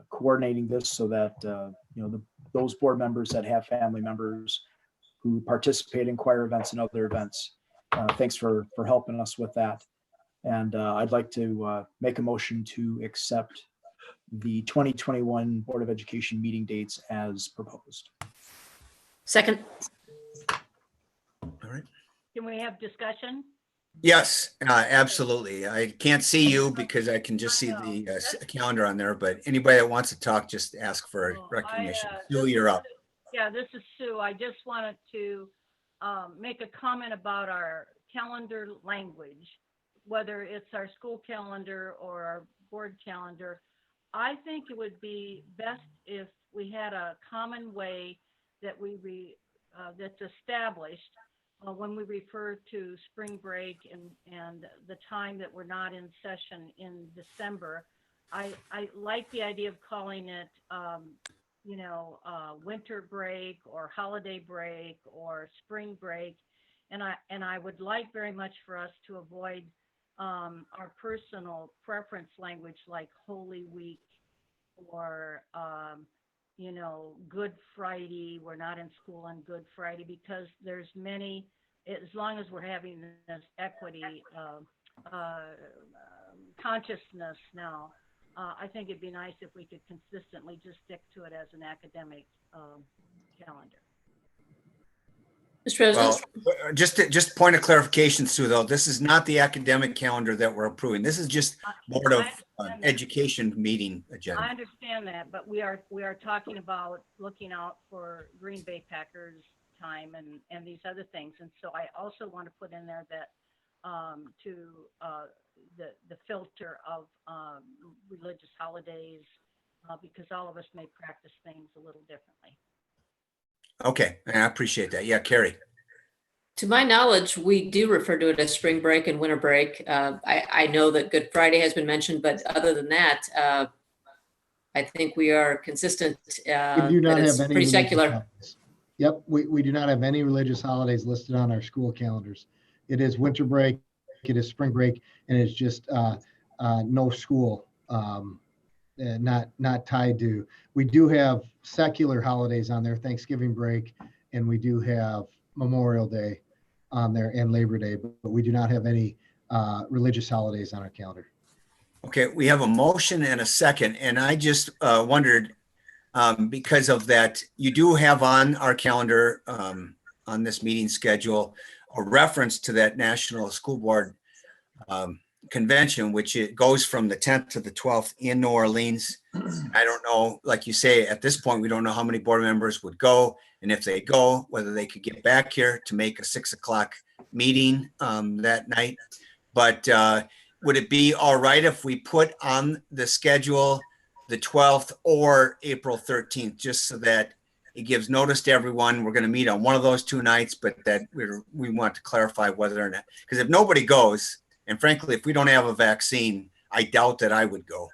coordinating this so that, those board members that have family members who participate in choir events and other events, thanks for helping us with that. And I'd like to make a motion to accept the 2021 Board of Education meeting dates as proposed. Second. All right. Can we have discussion? Yes, absolutely. I can't see you because I can just see the calendar on there, but anybody that wants to talk, just ask for recognition. Sue, you're up. Yeah, this is Sue. I just wanted to make a comment about our calendar language, whether it's our school calendar or our board calendar. I think it would be best if we had a common way that that's established when we refer to spring break and the time that we're not in session in December. I like the idea of calling it, winter break or holiday break or spring break. And I would like very much for us to avoid our personal preference language like Holy Week or, Good Friday. We're not in school on Good Friday, because there's many, as long as we're having this equity consciousness now, I think it'd be nice if we could consistently just stick to it as an academic calendar. Mr. President? Well, just point of clarification, Sue, though, this is not the academic calendar that we're approving. This is just Board of Education meeting agenda. I understand that, but we are talking about looking out for Green Bay Packers time and these other things. And so I also want to put in there that the filter of religious holidays, because all of us may practice things a little differently. Okay, I appreciate that. Yeah, Carrie. To my knowledge, we do refer to it as spring break and winter break. I know that Good Friday has been mentioned, but other than that, I think we are consistent. We do not have any pretty secular. holidays. Yep, we do not have any religious holidays listed on our school calendars. It is winter break, it is spring break, and it's just no school, not tied to. We do have secular holidays on there, Thanksgiving break, and we do have Memorial Day on there and Labor Day, but we do not have any religious holidays on our calendar. Okay, we have a motion and a second, and I just wondered, because of that, you do have on our calendar, on this meeting schedule, a reference to that National School Board convention, which it goes from the 10th to the 12th in New Orleans. I don't know, like you say, at this point, we don't know how many board members would go, and if they go, whether they could get back here to make a 6 o'clock meeting that night. But would it be all right if we put on the schedule the 12th or April 13th, just so that it gives notice to everyone? We're going to meet on one of those two nights, but that we want to clarify whether or not, because if nobody goes, and frankly, if we don't have a vaccine, I doubt that I would go.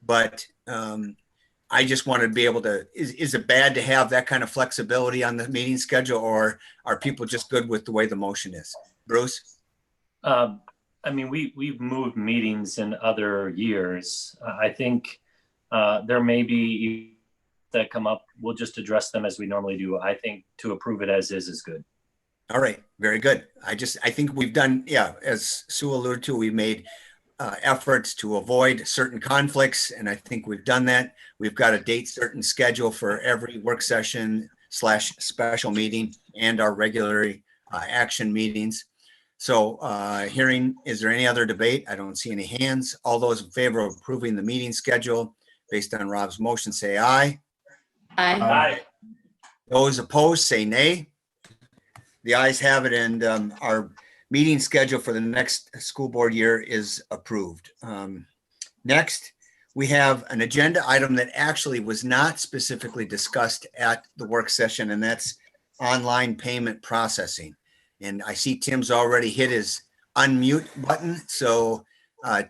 But I just wanted to be able to, is it bad to have that kind of flexibility on the meeting schedule, or are people just good with the way the motion is? Bruce? I mean, we've moved meetings in other years. I think there may be that come up. We'll just address them as we normally do. I think to approve it as is good. All right, very good. I think we've done, yeah, as Sue alluded to, we made efforts to avoid certain conflicts, and I think we've done that. We've got a date certain schedule for every work session / special meeting and our regular action meetings. So hearing, is there any other debate? I don't see any hands. All those in favor of approving the meeting schedule based on Rob's motion, say aye. Aye. Aye. Those opposed, say nay. The ayes have it, and our meeting schedule for the next school board year is approved. Next, we have an agenda item that actually was not specifically discussed at the work session, and that's online payment processing. And I see Tim's already hit his unmute button. So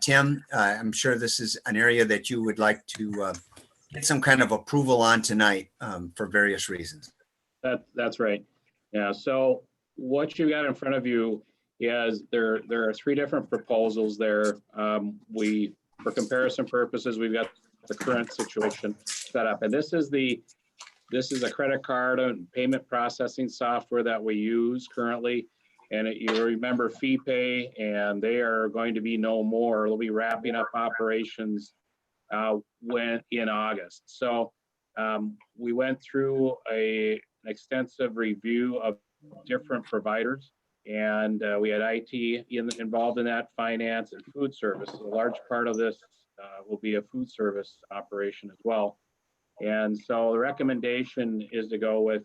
Tim, I'm sure this is an area that you would like to get some kind of approval on tonight for various reasons. That's right. Yeah. So what you got in front of you is there are 3 different proposals there. For comparison purposes, we've got the current situation set up, and this is a credit card and payment processing software that we use currently. And you remember FeePay, and they are going to be no more. They'll be wrapping up operations in August. So we went through an extensive review of different providers, and we had IT involved in that, finance and food service. A large part of this will be a food service operation as well. And so the recommendation is to go with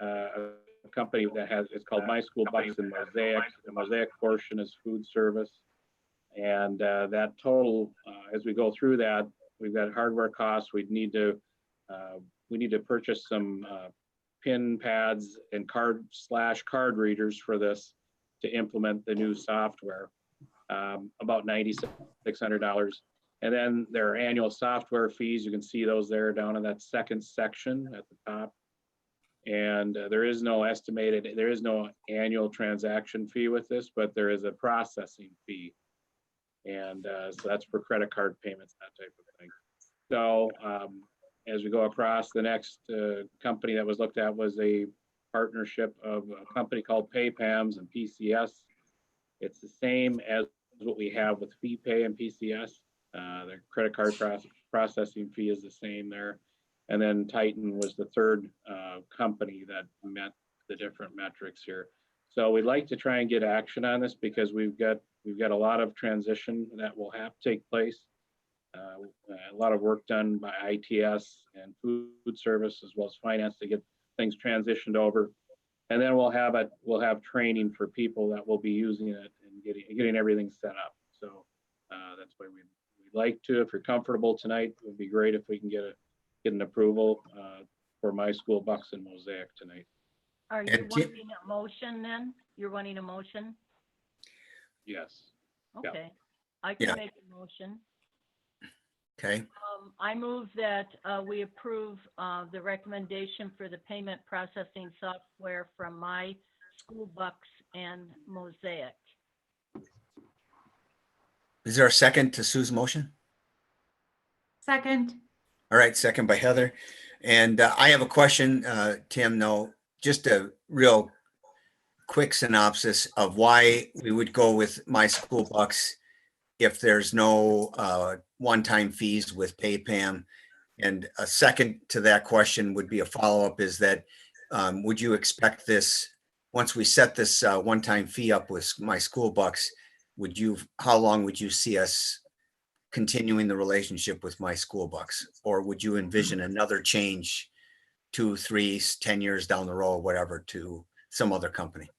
a company that it's called My School Bucks and Mosaic. The Mosaic portion is food service. And that total, as we go through that, we've got hardware costs. We need to purchase some pin pads and card readers for this to implement the new software, about $9,600. And then there are annual software fees. You can see those there down in that second section at the top. And there is no annual transaction fee with this, but there is a processing fee. And so that's for credit card payments, that type of thing. So as we go across, the next company that was looked at was a partnership of a company called PayPams and PCS. It's the same as what we have with FeePay and PCS. The credit card processing fee is the same there. And then Titan was the third company that met the different metrics here. So we'd like to try and get action on this because we've got a lot of transition that will have to take place. A lot of work done by ITS and food service as well as finance to get things transitioned over. And then we'll have training for people that will be using it and getting everything set up. So that's why we'd like to, if you're comfortable tonight, it would be great if we can get an approval for My School Bucks and Mosaic tonight. Are you wanting a motion then? You're wanting a motion? Yes. Okay. Yeah. I can make a motion. Okay. I move that we approve the recommendation for the payment processing software from My School Bucks and Mosaic. Is there a second to Sue's motion? Second. All right, second by Heather. And I have a question, Tim, no, just a real quick synopsis of why we would go with My School Bucks if there's no one-time fees with PayPam. And a second to that question would be a follow-up is that would you expect this, once we set this one-time fee up with My School Bucks, how long would you see us continuing the relationship with My School Bucks? Or would you envision another change 2, 3, 10 years down the road, whatever, to some other company?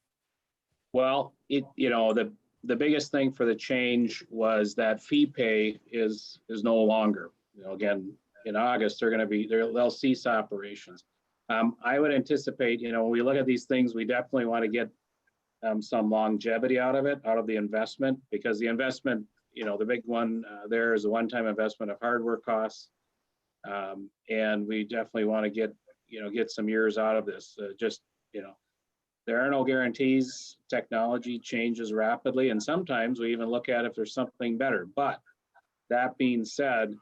Well, the biggest thing for the change was that FeePay is no longer. Again, in August, they'll cease operations. I would anticipate, when we look at these things, we definitely want to get some longevity out of the investment, because the investment, the big one there is a one-time investment of hardware costs. And we definitely want to get some years out of this. There are no guarantees. Technology changes rapidly, and sometimes we even look at if there's something better. But that being said,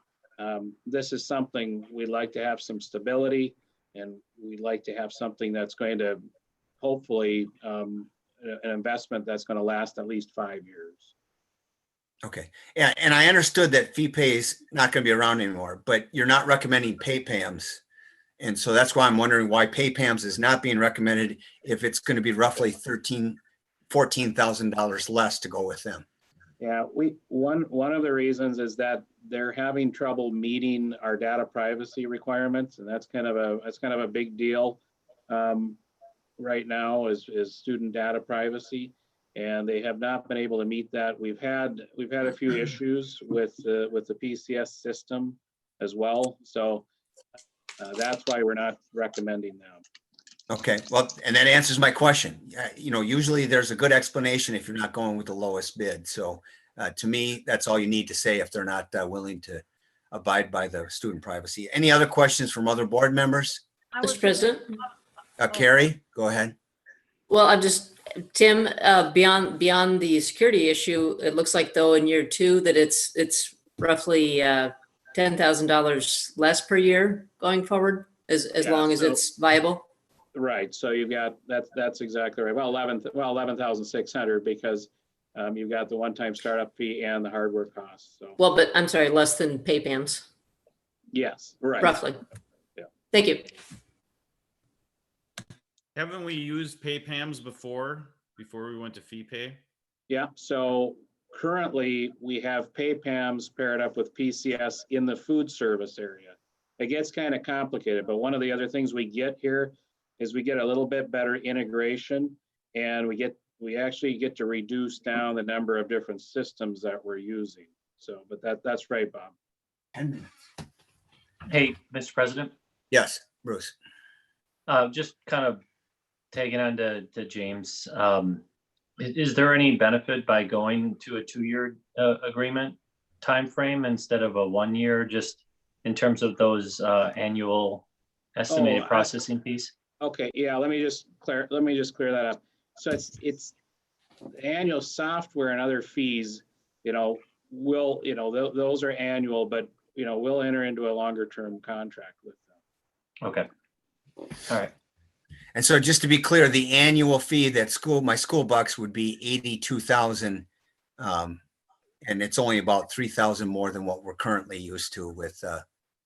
this is something we'd like to have some stability, and we'd like to have something that's going to hopefully an investment that's going to last at least 5 years. Okay. Yeah, and I understood that fee pay is not going to be around anymore, but you're not recommending pay PAMs. And so that's why I'm wondering why pay PAMs is not being recommended if it's going to be roughly $14,000 less to go with them. Yeah, one of the reasons is that they're having trouble meeting our data privacy requirements, and that's kind of a big deal right now is student data privacy, and they have not been able to meet that. We've had a few issues with the PCS system as well, so that's why we're not recommending them. Okay, well, and that answers my question. You know, usually there's a good explanation if you're not going with the lowest bid. So to me, that's all you need to say if they're not willing to abide by the student privacy. Any other questions from other board members? Mr. President? Carrie, go ahead. Well, I'm just, Tim, beyond the security issue, it looks like though in year 2 that it's roughly $10,000 less per year going forward as long as it's viable. Right. So you've got that's exactly right. Well, 11,600 because you've got the one-time startup fee and the hardware costs. So. Well, but I'm sorry, less than pay PAMs. Yes, right. Roughly. Yeah. Thank you. Haven't we used pay PAMs before we went to fee pay? Yeah. So currently we have pay PAMs paired up with PCS in the food service area. It gets kind of complicated, but one of the other things we get here is we get a little bit better integration, and we actually get to reduce down the number of different systems that we're using. So, but that's right, Bob. 10 minutes. Hey, Mr. President. Yes, Bruce. Just kind of taking on to James. Is there any benefit by going to a 2-year agreement timeframe instead of a 1-year, just in terms of those annual estimated processing fees? Okay, yeah, let me just clear that up. So it's annual software and other fees, those are annual, but we'll enter into a longer term contract with them. Okay. All right. And so just to be clear, the annual fee that my school bucks would be 82,000. And it's only about 3,000 more than what we're currently used to with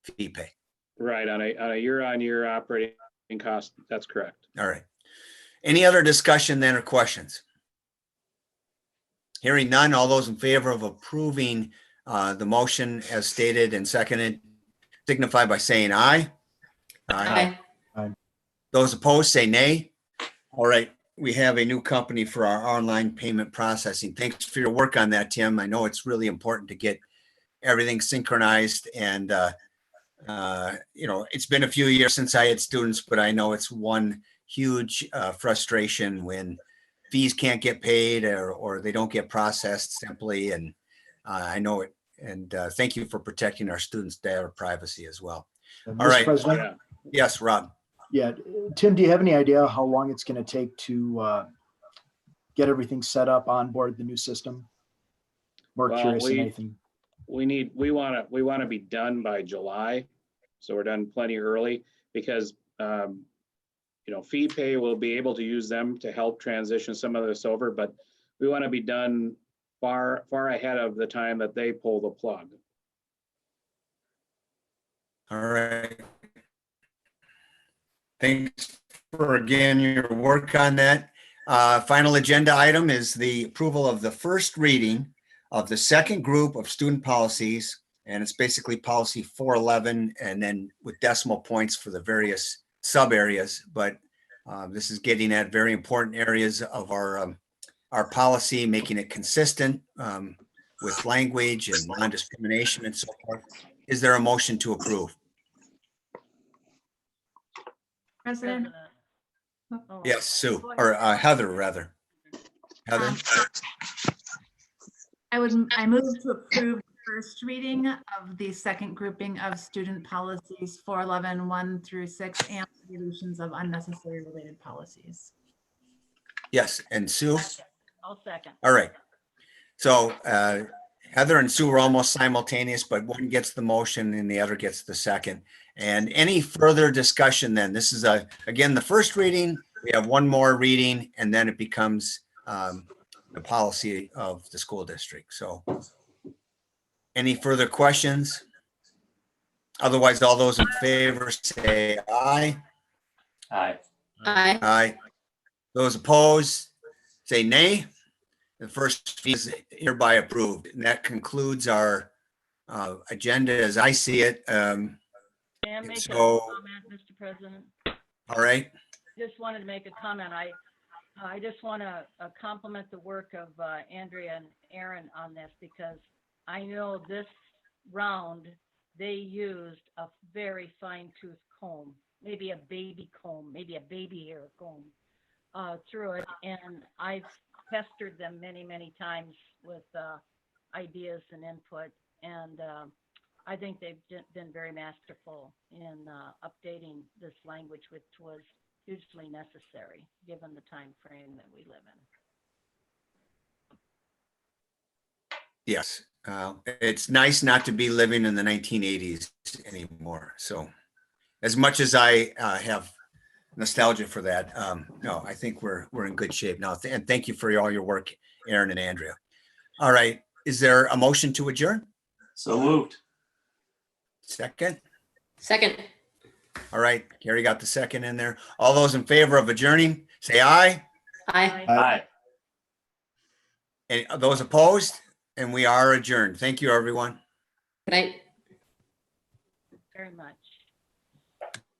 fee pay. Right, on a year-on-year operating cost, that's correct. All right. Any other discussion then or questions? Hearing none, all those in favor of approving the motion as stated and seconded signify by saying aye. Aye. Those opposed say nay. All right, we have a new company for our online payment processing. Thanks for your work on that, Tim. I know it's really important to get everything synchronized, and it's been a few years since I had students, but I know it's one huge frustration when fees can't get paid or they don't get processed simply. And I know it. And thank you for protecting our students' data privacy as well. All right. President? Yeah. Yes, Rob. Yeah. Tim, do you have any idea how long it's going to take to get everything set up on board the new system? More curious than anything. We want to be done by July. So we're done plenty early because, fee pay will be able to use them to help transition some of this over, but we want to be done far ahead of the time that they pull the plug. All right. Thanks for, again, your work on that. Final agenda item is the approval of the first reading of the second group of student policies. And it's basically policy 411 and then with decimal points for the various sub areas. But this is getting at very important areas of our policy, making it consistent with language and non-discrimination and so forth. Is there a motion to approve? President? Yes, Sue, or Heather, rather. Heather? I move to approve first reading of the second grouping of student policies 411, 1 through 6, and deletions of unnecessary related policies. Yes, and Sue? I'll second. All right. So Heather and Sue are almost simultaneous, but one gets the motion and the other gets the second. And any further discussion then? This is, again, the first reading. We have one more reading, and then it becomes the policy of the school district. So Any further questions? Otherwise, all those in favor say aye. Aye. Aye. Aye. Those opposed, say nay. The first is hereby approved. And that concludes our agenda as I see it. May I make a So- comment, Mr. President? All right. Just wanted to make a comment. I just want to compliment the work of Andrea and Aaron on this, because I know this round, they used a very fine tooth comb, maybe a baby comb, maybe a baby hair comb through it. And I've pestered them many, many times with ideas and input. And I think they've been very masterful in updating this language, which was hugely necessary given the time frame that we live in. Yes. It's nice not to be living in the 1980s anymore. So as much as I have nostalgia for that, no, I think we're in good shape now. And thank you for all your work, Aaron and Andrea. All right. Is there a motion to adjourn? So moved. Second? Second. All right. Gary got the second in there. All those in favor of adjourning, say aye. Aye. Aye. And those opposed? And we are adjourned. Thank you, everyone. Good night. Very much.